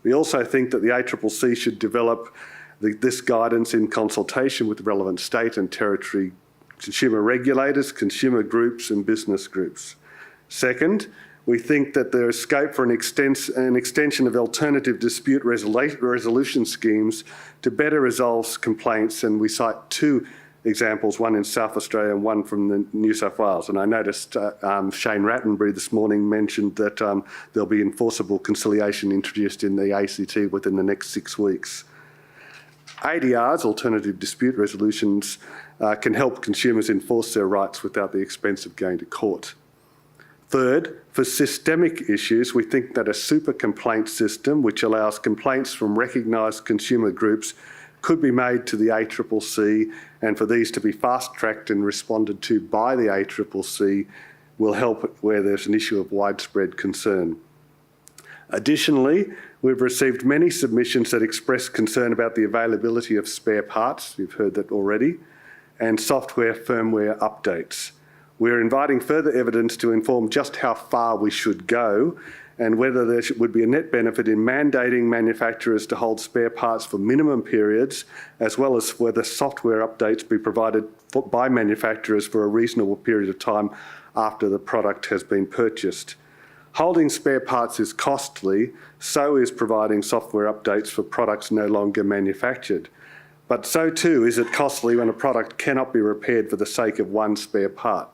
We also think that the ACCC should develop this guidance in consultation with relevant state and territory consumer regulators, consumer groups and business groups. Second, we think that there is scope for an extension of alternative dispute resolution schemes to better resolve complaints, and we cite 2 examples, one in South Australia and one from the New South Wales. And I noticed Shane Rattenbury this morning mentioned that there'll be enforceable conciliation introduced in the ACT within the next 6 weeks. ADRs, alternative dispute resolutions, can help consumers enforce their rights without the expense of going to court. Third, for systemic issues, we think that a super complaint system, which allows complaints from recognised consumer groups, could be made to the ACCC, and for these to be fast-tracked and responded to by the ACCC will help where there's an issue of widespread concern. Additionally, we've received many submissions that express concern about the availability of spare parts, you've heard that already, and software firmware updates. We're inviting further evidence to inform just how far we should go and whether there would be a net benefit in mandating manufacturers to hold spare parts for minimum periods, as well as whether software updates be provided by manufacturers for a reasonable period of time after the product has been purchased. Holding spare parts is costly, so is providing software updates for products no longer manufactured. But so too is it costly when a product cannot be repaired for the sake of one spare part.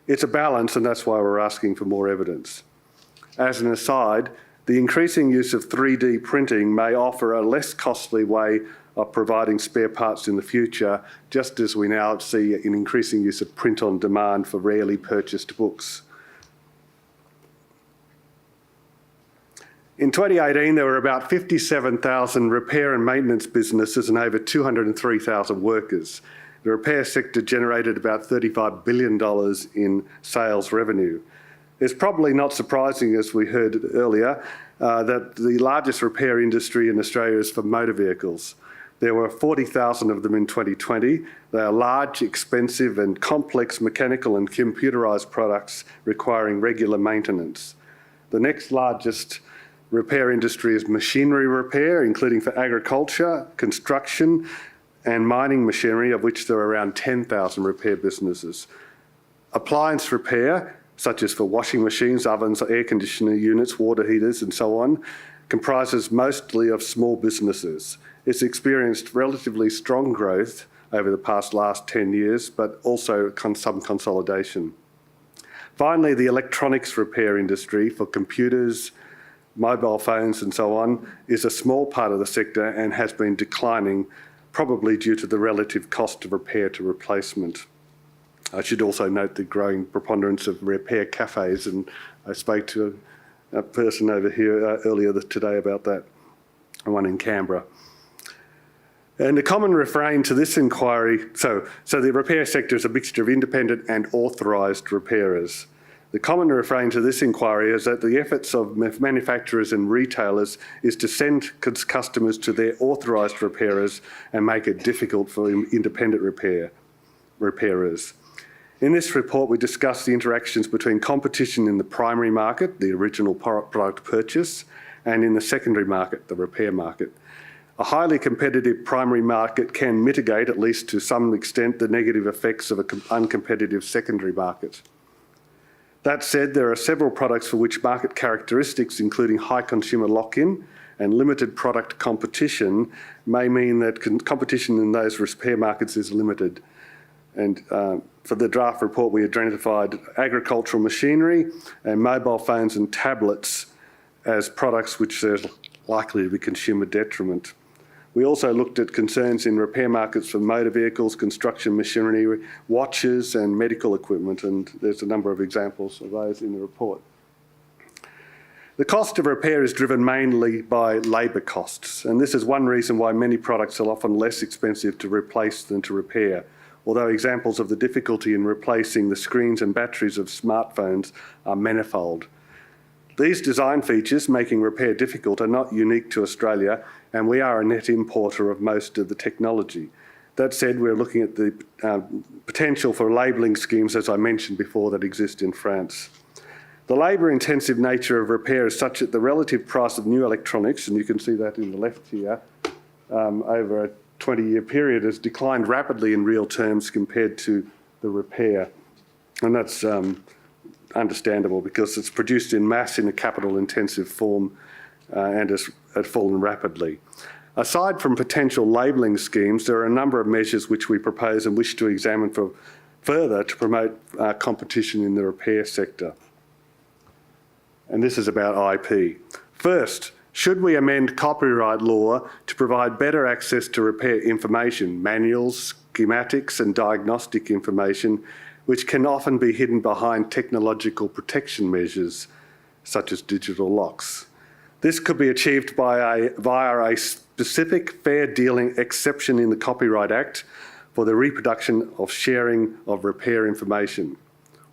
It's a balance, and that's why we're asking for more evidence. As an aside, the increasing use of 3D printing may offer a less costly way of providing spare parts in the future, just as we now see an increasing use of print on demand for rarely purchased books. In 2018, there were about 57,000 repair and maintenance businesses and over 203,000 workers. The repair sector generated about $35 billion in sales revenue. It's probably not surprising, as we heard earlier, that the largest repair industry in Australia is for motor vehicles. There were 40,000 of them in 2020. They are large, expensive and complex mechanical and computerised products requiring regular maintenance. The next largest repair industry is machinery repair, including for agriculture, construction and mining machinery, of which there are around 10,000 repair businesses. Appliance repair, such as for washing machines, ovens, air conditioner units, water heaters and so on, comprises mostly of small businesses. It's experienced relatively strong growth over the last 10 years, but also some consolidation. Finally, the electronics repair industry for computers, mobile phones and so on is a small part of the sector and has been declining, probably due to the relative cost of repair to replacement. I should also note the growing preponderance of repair cafes, and I spoke to a person over here earlier today about that, one in Canberra. And the common refrain to this inquiry, so the repair sector is a mixture of independent and authorised repairers. The common refrain to this inquiry is that the efforts of manufacturers and retailers is to send customers to their authorised repairers and make it difficult for independent repairers. In this report, we discuss the interactions between competition in the primary market, the original product purchase, and in the secondary market, the repair market. A highly competitive primary market can mitigate, at least to some extent, the negative effects of an uncompetitive secondary market. That said, there are several products for which market characteristics, including high consumer lock-in and limited product competition, may mean that competition in those repair markets is limited. And for the draft report, we identified agricultural machinery and mobile phones and tablets as products which are likely to be consumer detriment. We also looked at concerns in repair markets for motor vehicles, construction machinery, watches and medical equipment, and there's a number of examples of those in the report. The cost of repair is driven mainly by labour costs, and this is one reason why many products are often less expensive to replace than to repair, although examples of the difficulty in replacing the screens and batteries of smartphones are manifold. These design features, making repair difficult, are not unique to Australia, and we are a net importer of most of the technology. That said, we're looking at the potential for labelling schemes, as I mentioned before, that exist in France. The labour-intensive nature of repair is such that the relative price of new electronics, and you can see that in the left here, over a 20-year period has declined rapidly in real terms compared to the repair. And that's understandable because it's produced in mass in a capital-intensive form and has fallen rapidly. Aside from potential labelling schemes, there are a number of measures which we propose and wish to examine further to promote competition in the repair sector. And this is about IP. First, should we amend copyright law to provide better access to repair information, manuals, schematics and diagnostic information, which can often be hidden behind technological protection measures, such as digital locks? This could be achieved via a specific fair dealing exception in the Copyright Act for the reproduction of sharing of repair information.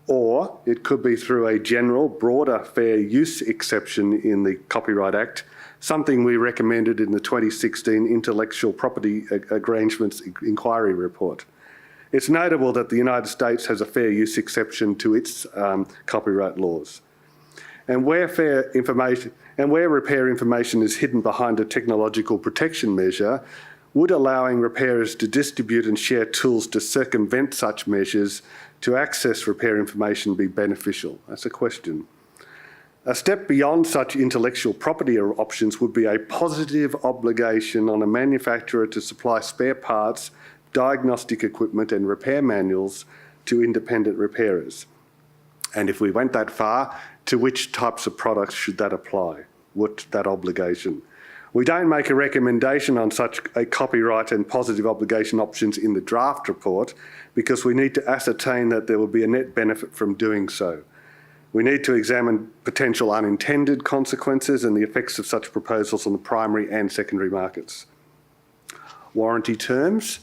Or it could be through a general, broader fair use exception in the Copyright Act, something we recommended in the 2016 Intellectual Property Arrangements Inquiry Report. It's notable that the United States has a fair use exception to its copyright laws. And where repair information is hidden behind a technological protection measure, would allowing repairers to distribute and share tools to circumvent such measures to access repair information be beneficial? That's a question. A step beyond such intellectual property options would be a positive obligation on a manufacturer to supply spare parts, diagnostic equipment and repair manuals to independent repairers. And if we went that far, to which types of products should that apply? What that obligation? We don't make a recommendation on such a copyright and positive obligation options in the draft report because we need to ascertain that there will be a net benefit from doing so. We need to examine potential unintended consequences and the effects of such proposals on the primary and secondary markets. Warranty terms.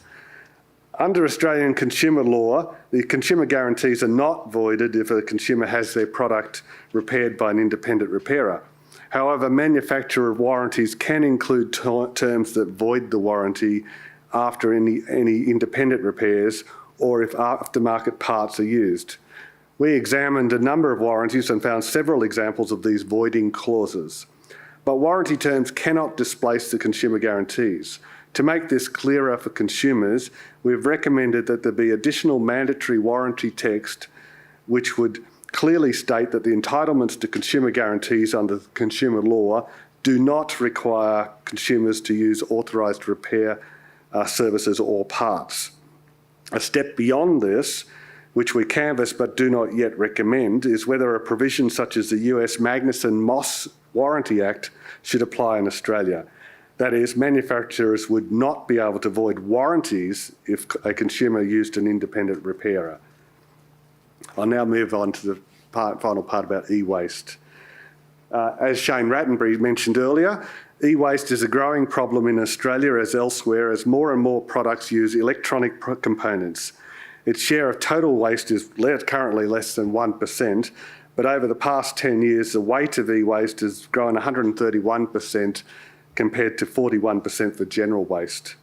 Under Australian consumer law, the consumer guarantees are not voided if a consumer has their product repaired by an independent repairer. However, manufacturer warranties can include terms that void the warranty after any independent repairs or if aftermarket parts are used. We examined a number of warranties and found several examples of these voiding clauses. But warranty terms cannot displace the consumer guarantees. To make this clearer for consumers, we've recommended that there be additional mandatory warranty text which would clearly state that the entitlements to consumer guarantees under consumer law do not require consumers to use authorised repair services or parts. A step beyond this, which we canvass but do not yet recommend, is whether a provision such as the US Magnuson-Moss Warranty Act should apply in Australia. That is, manufacturers would not be able to void warranties if a consumer used an independent repairer. I'll now move on to the final part about e-waste. As Shane Rattenbury mentioned earlier, e-waste is a growing problem in Australia as elsewhere as more and more products use electronic components. Its share of total waste is currently less than 1%, but over the past 10 years, the weight of e-waste has grown 131% compared to 41% for general waste.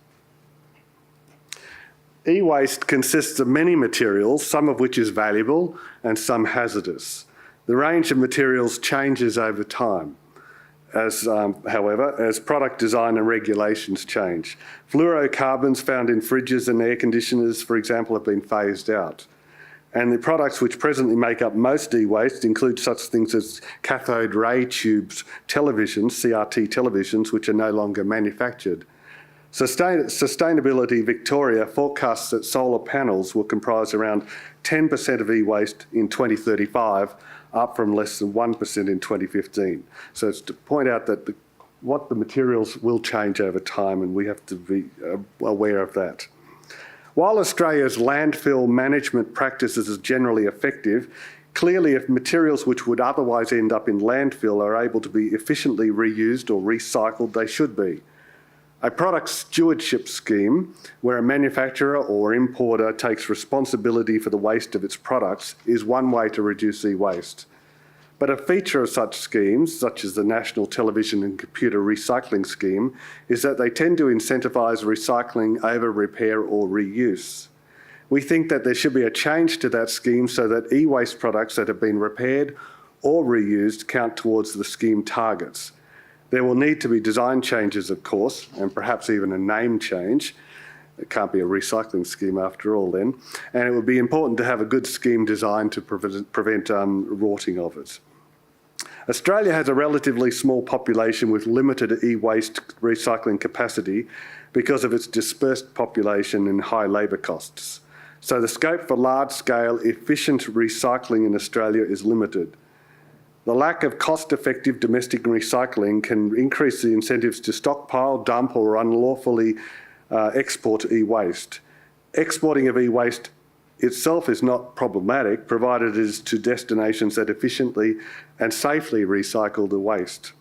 E-waste consists of many materials, some of which is valuable and some hazardous. The range of materials changes over time, however, as product design and regulations change. Fluorocarbons found in fridges and air conditioners, for example, have been phased out. And the products which presently make up most e-waste include such things as cathode ray tubes televisions, CRT televisions, which are no longer manufactured. Sustainability Victoria forecasts that solar panels will comprise around 10% of e-waste in 2035, up from less than 1% in 2015. So it's to point out that what the materials will change over time, and we have to be aware of that. While Australia's landfill management practices are generally effective, clearly if materials which would otherwise end up in landfill are able to be efficiently reused or recycled, they should be. A product stewardship scheme, where a manufacturer or importer takes responsibility for the waste of its products, is one way to reduce e-waste. But a feature of such schemes, such as the National Television and Computer Recycling Scheme, is that they tend to incentivise recycling over repair or reuse. We think that there should be a change to that scheme so that e-waste products that have been repaired or reused count towards the scheme targets. There will need to be design changes, of course, and perhaps even a name change. It can't be a recycling scheme after all then. And it would be important to have a good scheme designed to prevent rotting of it. Australia has a relatively small population with limited e-waste recycling capacity because of its dispersed population and high labour costs. So the scope for large-scale, efficient recycling in Australia is limited. The lack of cost-effective domestic recycling can increase the incentives to stockpile, dump or unlawfully export e-waste. Exporting of e-waste itself is not problematic, provided it is to destinations that efficiently and safely recycle the waste.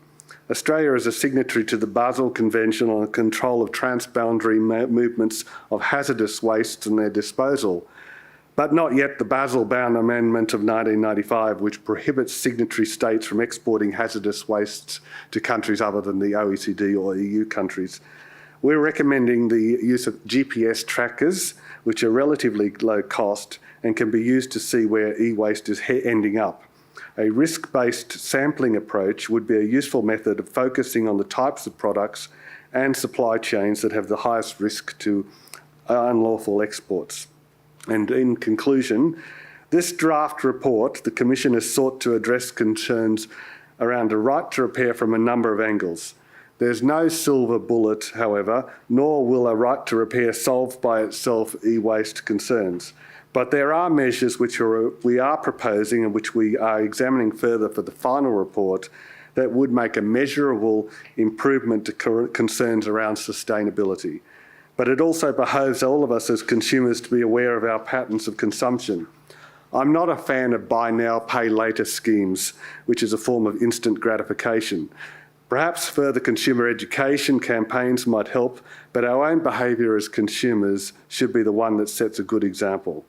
Australia is a signatory to the Basel Convention on the Control of Transboundary Movements of Hazardous Wastes and their Disposal, but not yet the Basel-bound Amendment of 1995, which prohibits signatory states from exporting hazardous wastes to countries other than the OECD or EU countries. We're recommending the use of GPS trackers, which are relatively low cost and can be used to see where e-waste is ending up. A risk-based sampling approach would be a useful method of focusing on the types of products and supply chains that have the highest risk to unlawful exports. And in conclusion, this draft report, the Commission has sought to address concerns around a right to repair from a number of angles. There's no silver bullet, however, nor will a right to repair solve by itself e-waste concerns. But there are measures which we are proposing and which we are examining further for the final report that would make a measurable improvement to concerns around sustainability. But it also behoves all of us as consumers to be aware of our patterns of consumption. I'm not a fan of buy now, pay later schemes, which is a form of instant gratification. Perhaps further consumer education campaigns might help, but our own behaviour as consumers should be the one that sets a good example.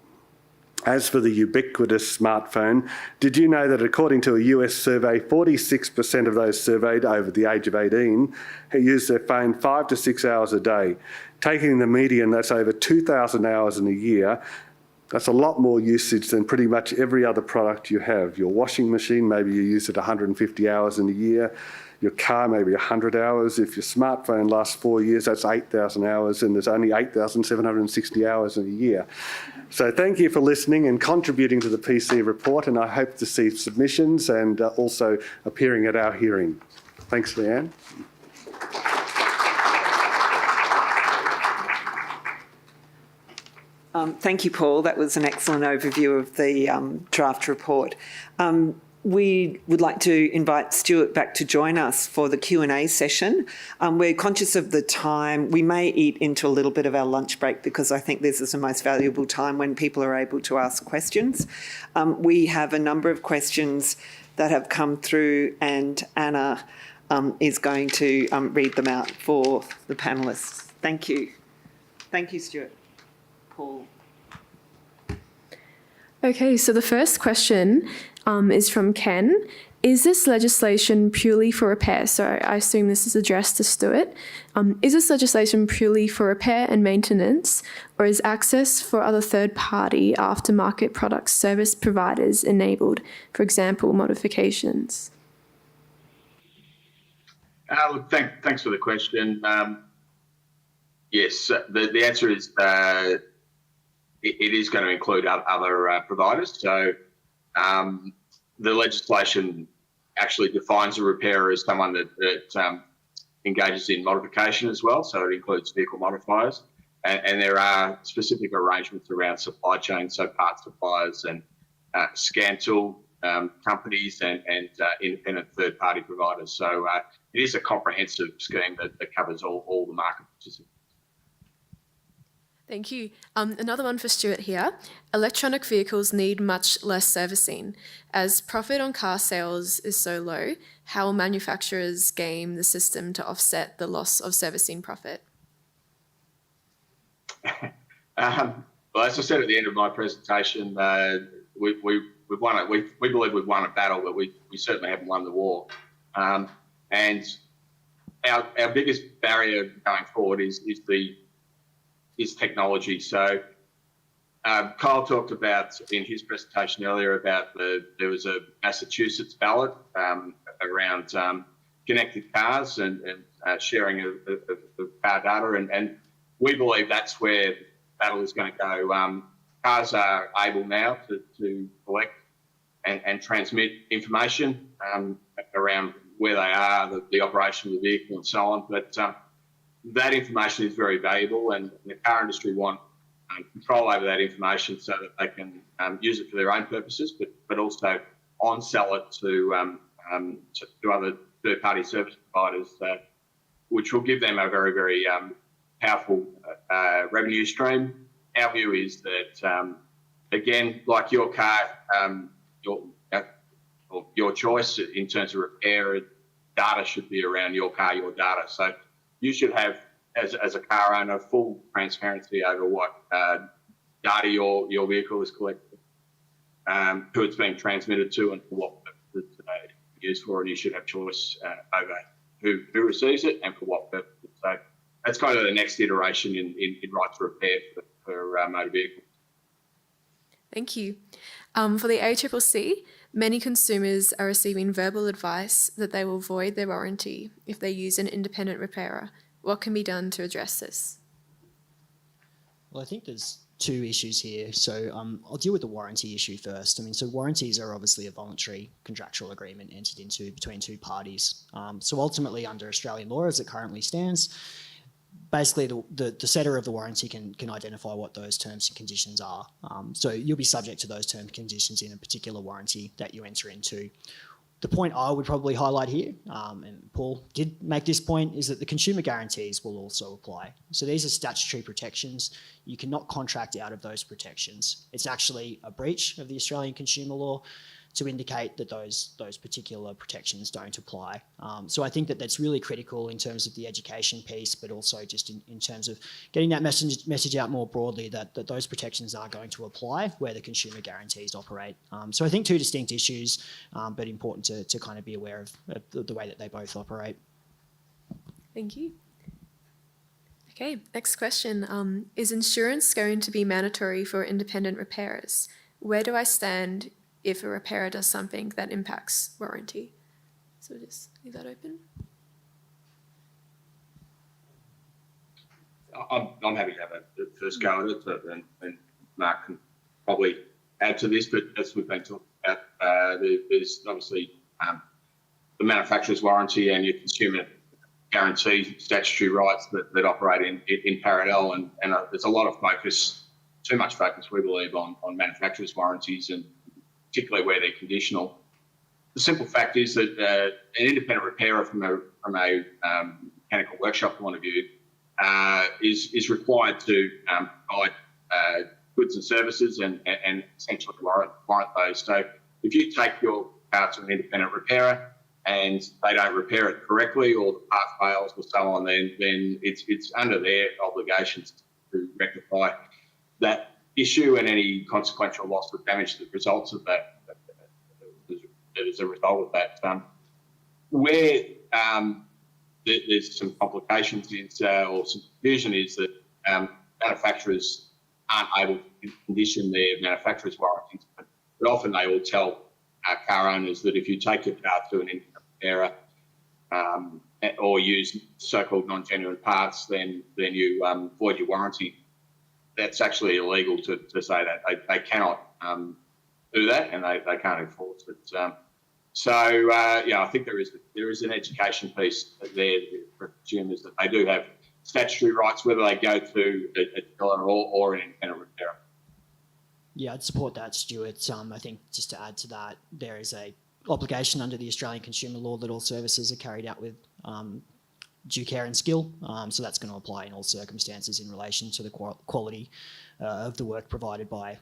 As for the ubiquitous smartphone, did you know that according to a US survey, 46% of those surveyed over the age of 18 use their phone 5 to 6 hours a day? Taking the median, that's over 2,000 hours in a year. That's a lot more usage than pretty much every other product you have. Your washing machine, maybe you use it 150 hours in a year. Your car, maybe 100 hours. If your smartphone lasts 4 years, that's 8,000 hours, and there's only 8,760 hours in a year. So thank you for listening and contributing to the PC report, and I hope to see submissions and also appearing at our hearing. Thanks, Leanne. Thank you, Paul. That was an excellent overview of the draft report. We would like to invite Stuart back to join us for the Q&A session. We're conscious of the time. We may eat into a little bit of our lunch break because I think this is the most valuable time when people are able to ask questions. We have a number of questions that have come through, and Anna is going to read them out for the panellists. Thank you. Thank you, Stuart. Paul. Okay, so the first question is from Ken. Is this legislation purely for repair? So I assume this is addressed to Stuart. Is this legislation purely for repair and maintenance, or is access for other third-party aftermarket product service providers enabled, for example, modifications? Look, thanks for the question. Yes, the answer is it is going to include other providers. So the legislation actually defines a repairer as someone that engages in modification as well. So it includes vehicle modifiers. And there are specific arrangements around supply chain, so parts suppliers and scan tool companies and independent third-party providers. So it is a comprehensive scheme that covers all the market participants. Thank you. Another one for Stuart here. Electronic vehicles need much less servicing. As profit on car sales is so low, how will manufacturers game the system to offset the loss of servicing profit? Well, as I said at the end of my presentation, we've won it. We believe we've won a battle, but we certainly haven't won the war. And our biggest barrier going forward is technology. So Kyle talked about in his presentation earlier about there was a Massachusetts ballot around connected cars and sharing of car data, and we believe that's where the battle is going to go. Cars are able now to collect and transmit information around where they are, the operation of the vehicle and so on, but that information is very valuable, and the car industry want control over that information so that they can use it for their own purposes, but also on-sell it to other third-party service providers, which will give them a very, very powerful revenue stream. Our view is that, again, like your car, your choice in terms of repair, data should be around your car, your data. So you should have, as a car owner, full transparency over what data your vehicle is collecting, who it's being transmitted to, and for what purpose it's used for. And you should have choice over who receives it and for what purpose. So that's kind of the next iteration in right to repair for motor vehicles. Thank you. For the ACCC, many consumers are receiving verbal advice that they will void their warranty if they use an independent repairer. What can be done to address this? Well, I think there's two issues here. So I'll deal with the warranty issue first. I mean, so warranties are obviously a voluntary contractual agreement entered into between two parties. So ultimately, under Australian law as it currently stands, basically the setter of the warranty can identify what those terms and conditions are. So you'll be subject to those terms and conditions in a particular warranty that you enter into. The point I would probably highlight here, and Paul did make this point, is that the consumer guarantees will also apply. So these are statutory protections. You cannot contract out of those protections. It's actually a breach of the Australian consumer law to indicate that those particular protections don't apply. So I think that that's really critical in terms of the education piece, but also just in terms of getting that message out more broadly that those protections are going to apply where the consumer guarantees operate. So I think two distinct issues, but important to kind of be aware of the way that they both operate. Thank you. Okay, next question. Is insurance going to be mandatory for independent repairers? Where do I stand if a repairer does something that impacts warranty? So we'll just leave that open. I'm happy to have a first go at it, and Mark can probably add to this, but as we've been talking about, there's obviously the manufacturer's warranty and your consumer guarantee statutory rights that operate in parallel, and there's a lot of focus, too much focus, we believe, on manufacturer's warranties, and particularly where they're conditional. The simple fact is that an independent repairer from a mechanical workshop point of view is required to provide goods and services and essentially warrant those. So if you take your car to an independent repairer and they don't repair it correctly, or the part fails or so on, then it's under their obligations to rectify that issue and any consequential loss or damage that results of that as a result of that. Where there's some complications or some confusion is that manufacturers aren't able to condition their manufacturer's warranties, but often they will tell car owners that if you take your car to an independent repairer or use so-called non-genuine parts, then you void your warranty. That's actually illegal to say that. They cannot do that, and they can't enforce it. I think there is an education piece there for consumers that they do have statutory rights, whether they go to a dealer or an independent repairer. Yeah, I'd support that, Stuart. I think just to add to that, there is a obligation under the Australian consumer law that all services are carried out with due care and skill. So that's going to apply in all circumstances in relation to the quality of the work provided by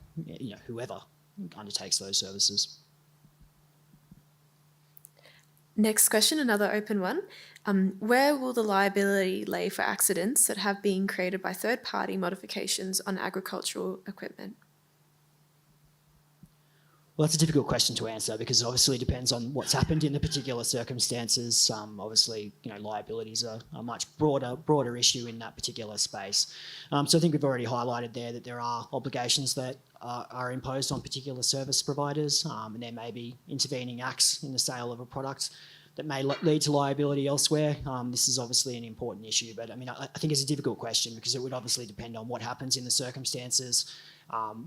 whoever undertakes those services. Next question, another open one. Where will the liability lay for accidents that have been created by third-party modifications on agricultural equipment? Well, that's a difficult question to answer because it obviously depends on what's happened in the particular circumstances. Obviously, liabilities are a much broader issue in that particular space. So I think we've already highlighted there that there are obligations that are imposed on particular service providers, and there may be intervening acts in the sale of a product that may lead to liability elsewhere. This is obviously an important issue, but I think it's a difficult question because it would obviously depend on what happens in the circumstances,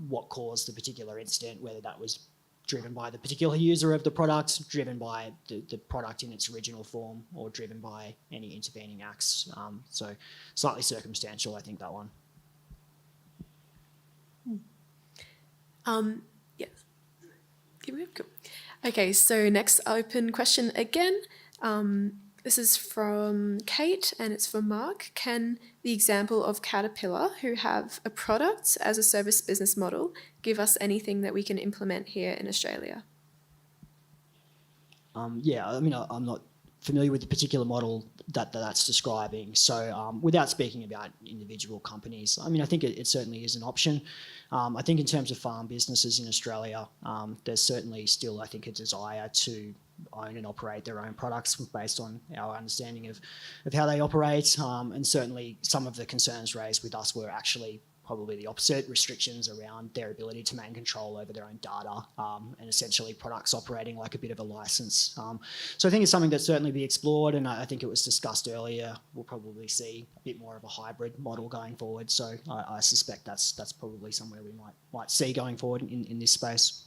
what caused the particular incident, whether that was driven by the particular user of the product, driven by the product in its original form, or driven by any intervening acts. So slightly circumstantial, I think, that one. Yes. Cool. Okay, so next open question again. This is from Kate and it's for Mark. Can the example of Caterpillar, who have a product as a service business model, give us anything that we can implement here in Australia? I'm not familiar with the particular model that's describing. So without speaking about individual companies, I think it certainly is an option. I think in terms of farm businesses in Australia, there's certainly still, I think, a desire to own and operate their own products based on our understanding of how they operate. And certainly some of the concerns raised with us were actually probably the opposite, restrictions around their ability to maintain control over their own data, and essentially products operating like a bit of a license. So I think it's something that certainly be explored, and I think it was discussed earlier. We'll probably see a bit more of a hybrid model going forward. So I suspect that's probably somewhere we might see going forward in this space.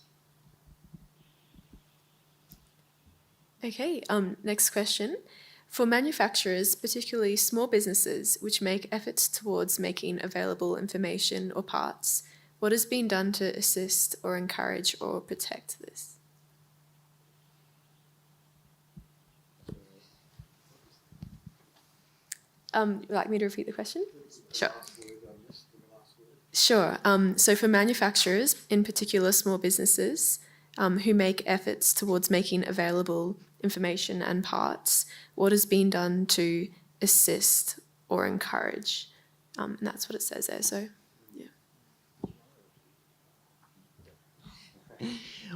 Okay, next question. For manufacturers, particularly small businesses, which make efforts towards making available information or parts, what has been done to assist or encourage or protect this? Would you like me to repeat the question? Sure. Sure. So for manufacturers, in particular small businesses, who make efforts towards making available information and parts, what has been done to assist or encourage? And that's what it says there, so yeah.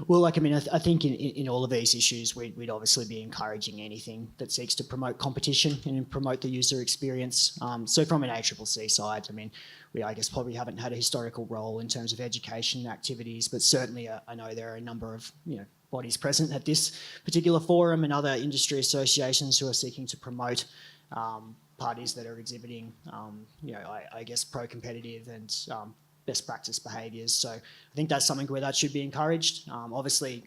Well, I think in all of these issues, we'd obviously be encouraging anything that seeks to promote competition and promote the user experience. So from an ACCC side, we, I guess, probably haven't had a historical role in terms of education activities, but certainly I know there are a number of, bodies present at this particular forum and other industry associations who are seeking to promote parties that are exhibiting, I guess, pro-competitive and best practice behaviours. So I think that's something where that should be encouraged. Obviously,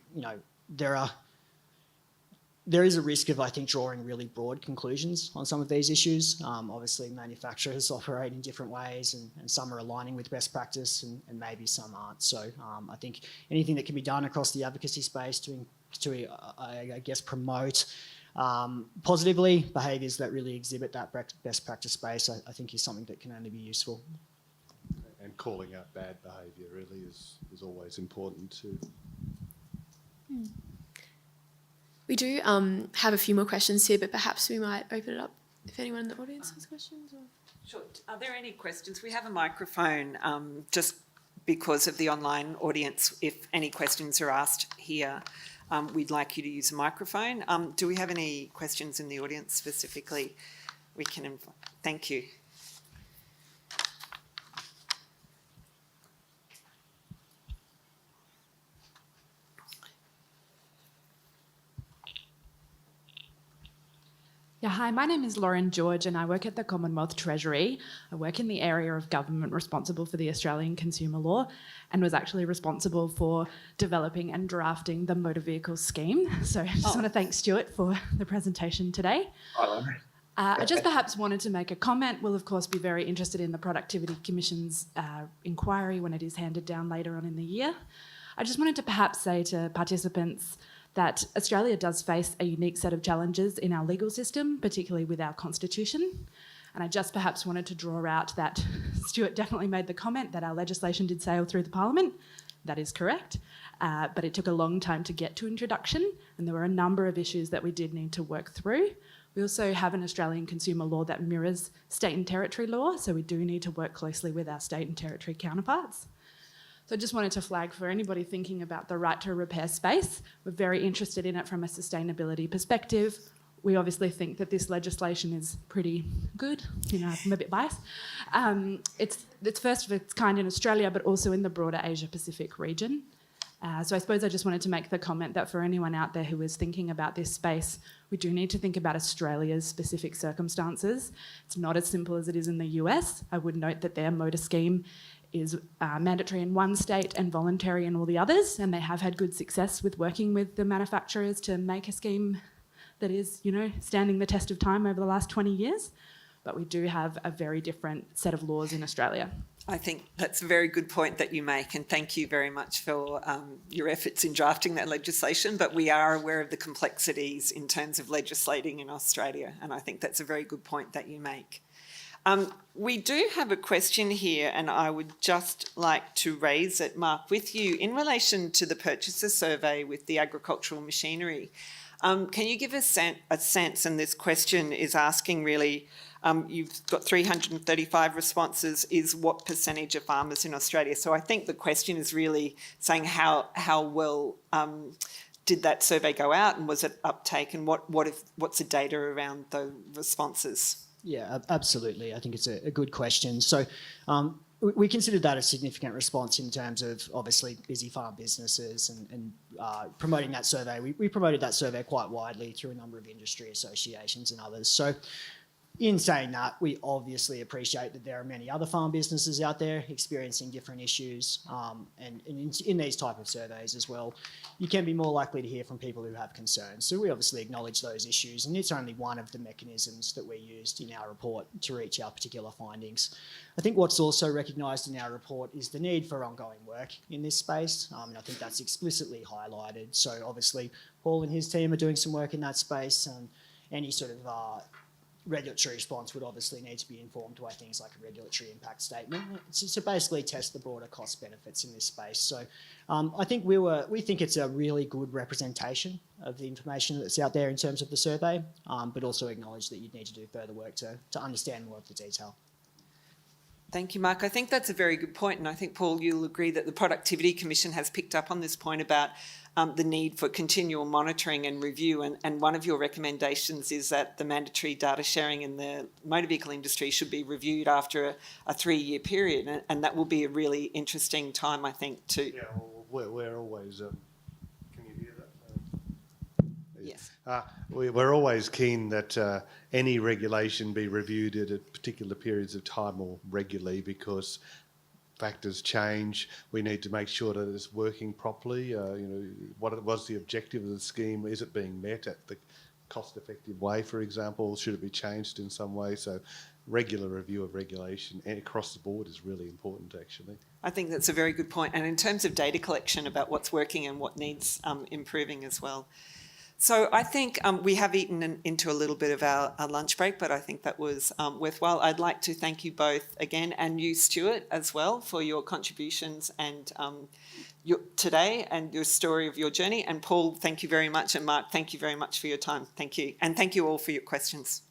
there is a risk of, I think, drawing really broad conclusions on some of these issues. Obviously, manufacturers operate in different ways, and some are aligning with best practice, and maybe some aren't. So I think anything that can be done across the advocacy space to I guess, promote positively behaviours that really exhibit that best practice space, I think is something that can only be useful. And calling out bad behaviour really is always important too. We do have a few more questions here, but perhaps we might open it up if anyone in the audience has questions. Or... Sure. Are there any questions? We have a microphone just because of the online audience if any questions are asked here. we'd like you to use a microphone. Do we have any questions in the audience specifically? We can thank you. Yeah, hi, my name is Lauren George and I work at the Commonwealth Treasury. I work in the area of government responsible for the Australian consumer law and was actually responsible for developing and drafting the motor vehicle scheme. So I just want to thank Stuart for the presentation today. I just perhaps wanted to make a comment. We'll of course be very interested in the Productivity Commission's inquiry when it is handed down later on in the year. I just wanted to perhaps say to participants that Australia does face a unique set of challenges in our legal system, particularly with our constitution. And I just perhaps wanted to draw out that Stuart definitely made the comment that our legislation did sail through the parliament. That is correct. But it took a long time to get to introduction, and there were a number of issues that we did need to work through. We also have an Australian consumer law that mirrors state and territory law, so we do need to work closely with our state and territory counterparts. So I just wanted to flag for anybody thinking about the right to repair space. We're very interested in it from a sustainability perspective. We obviously think that this legislation is pretty good. You know, I'm a bit biased. It's first of its kind in Australia, but also in the broader Asia-Pacific region. So I suppose I just wanted to make the comment that for anyone out there who is thinking about this space, we do need to think about Australia's specific circumstances. It's not as simple as it is in the US. I would note that their motor scheme is mandatory in one state and voluntary in all the others, and they have had good success with working with the manufacturers to make a scheme that is, you know, standing the test of time over the last 20 years. But we do have a very different set of laws in Australia. I think that's a very good point that you make, and thank you very much for your efforts in drafting that legislation. But we are aware of the complexities in terms of legislating in Australia, and I think that's a very good point that you make. We do have a question here, and I would just like to raise it, Mark, with you in relation to the purchaser survey with the agricultural machinery. Can you give us a sense, and this question is asking really, you've got 335 responses, is what percentage of farmers in Australia? So I think the question is really saying how well did that survey go out, and was it uptake, and what's the data around the responses? Yeah, absolutely. I think it's a good question. So we considered that a significant response in terms of obviously busy farm businesses and promoting that survey. We promoted that survey quite widely through a number of industry associations and others. So in saying that, we obviously appreciate that there are many other farm businesses out there experiencing different issues, and in these type of surveys as well, you can be more likely to hear from people who have concerns. So we obviously acknowledge those issues, and it's only one of the mechanisms that we used in our report to reach our particular findings. I think what's also recognised in our report is the need for ongoing work in this space, and I think that's explicitly highlighted. So obviously Paul and his team are doing some work in that space, and any sort of regulatory response would obviously need to be informed by things like a regulatory impact statement to basically test the broader cost benefits in this space. So I think we think it's a really good representation of the information that's out there in terms of the survey, but also acknowledge that you'd need to do further work to understand more of the detail. Thank you, Mark. I think that's a very good point, and I think, Paul, you'll agree that the Productivity Commission has picked up on this point about the need for continual monitoring and review, and one of your recommendations is that the mandatory data sharing in the motor vehicle industry should be reviewed after a 3-year period, and that will be a really interesting time, I think, to... Yeah, well, we're always... can you hear that? Yes. We're always keen that any regulation be reviewed at particular periods of time or regularly, because factors change. We need to make sure that it's working properly. What was the objective of the scheme? Is it being met at the cost-effective way, for example? Should it be changed in some way? So regular review of regulation and across the board is really important, actually. I think that's a very good point. And in terms of data collection about what's working and what needs improving as well. So I think we have eaten into a little bit of our lunch break, but I think that was worthwhile. I'd like to thank you both again, and you, Stuart, as well, for your contributions and today and your story of your journey. And Paul, thank you very much. And Mark, thank you very much for your time. Thank you. And thank you all for your questions.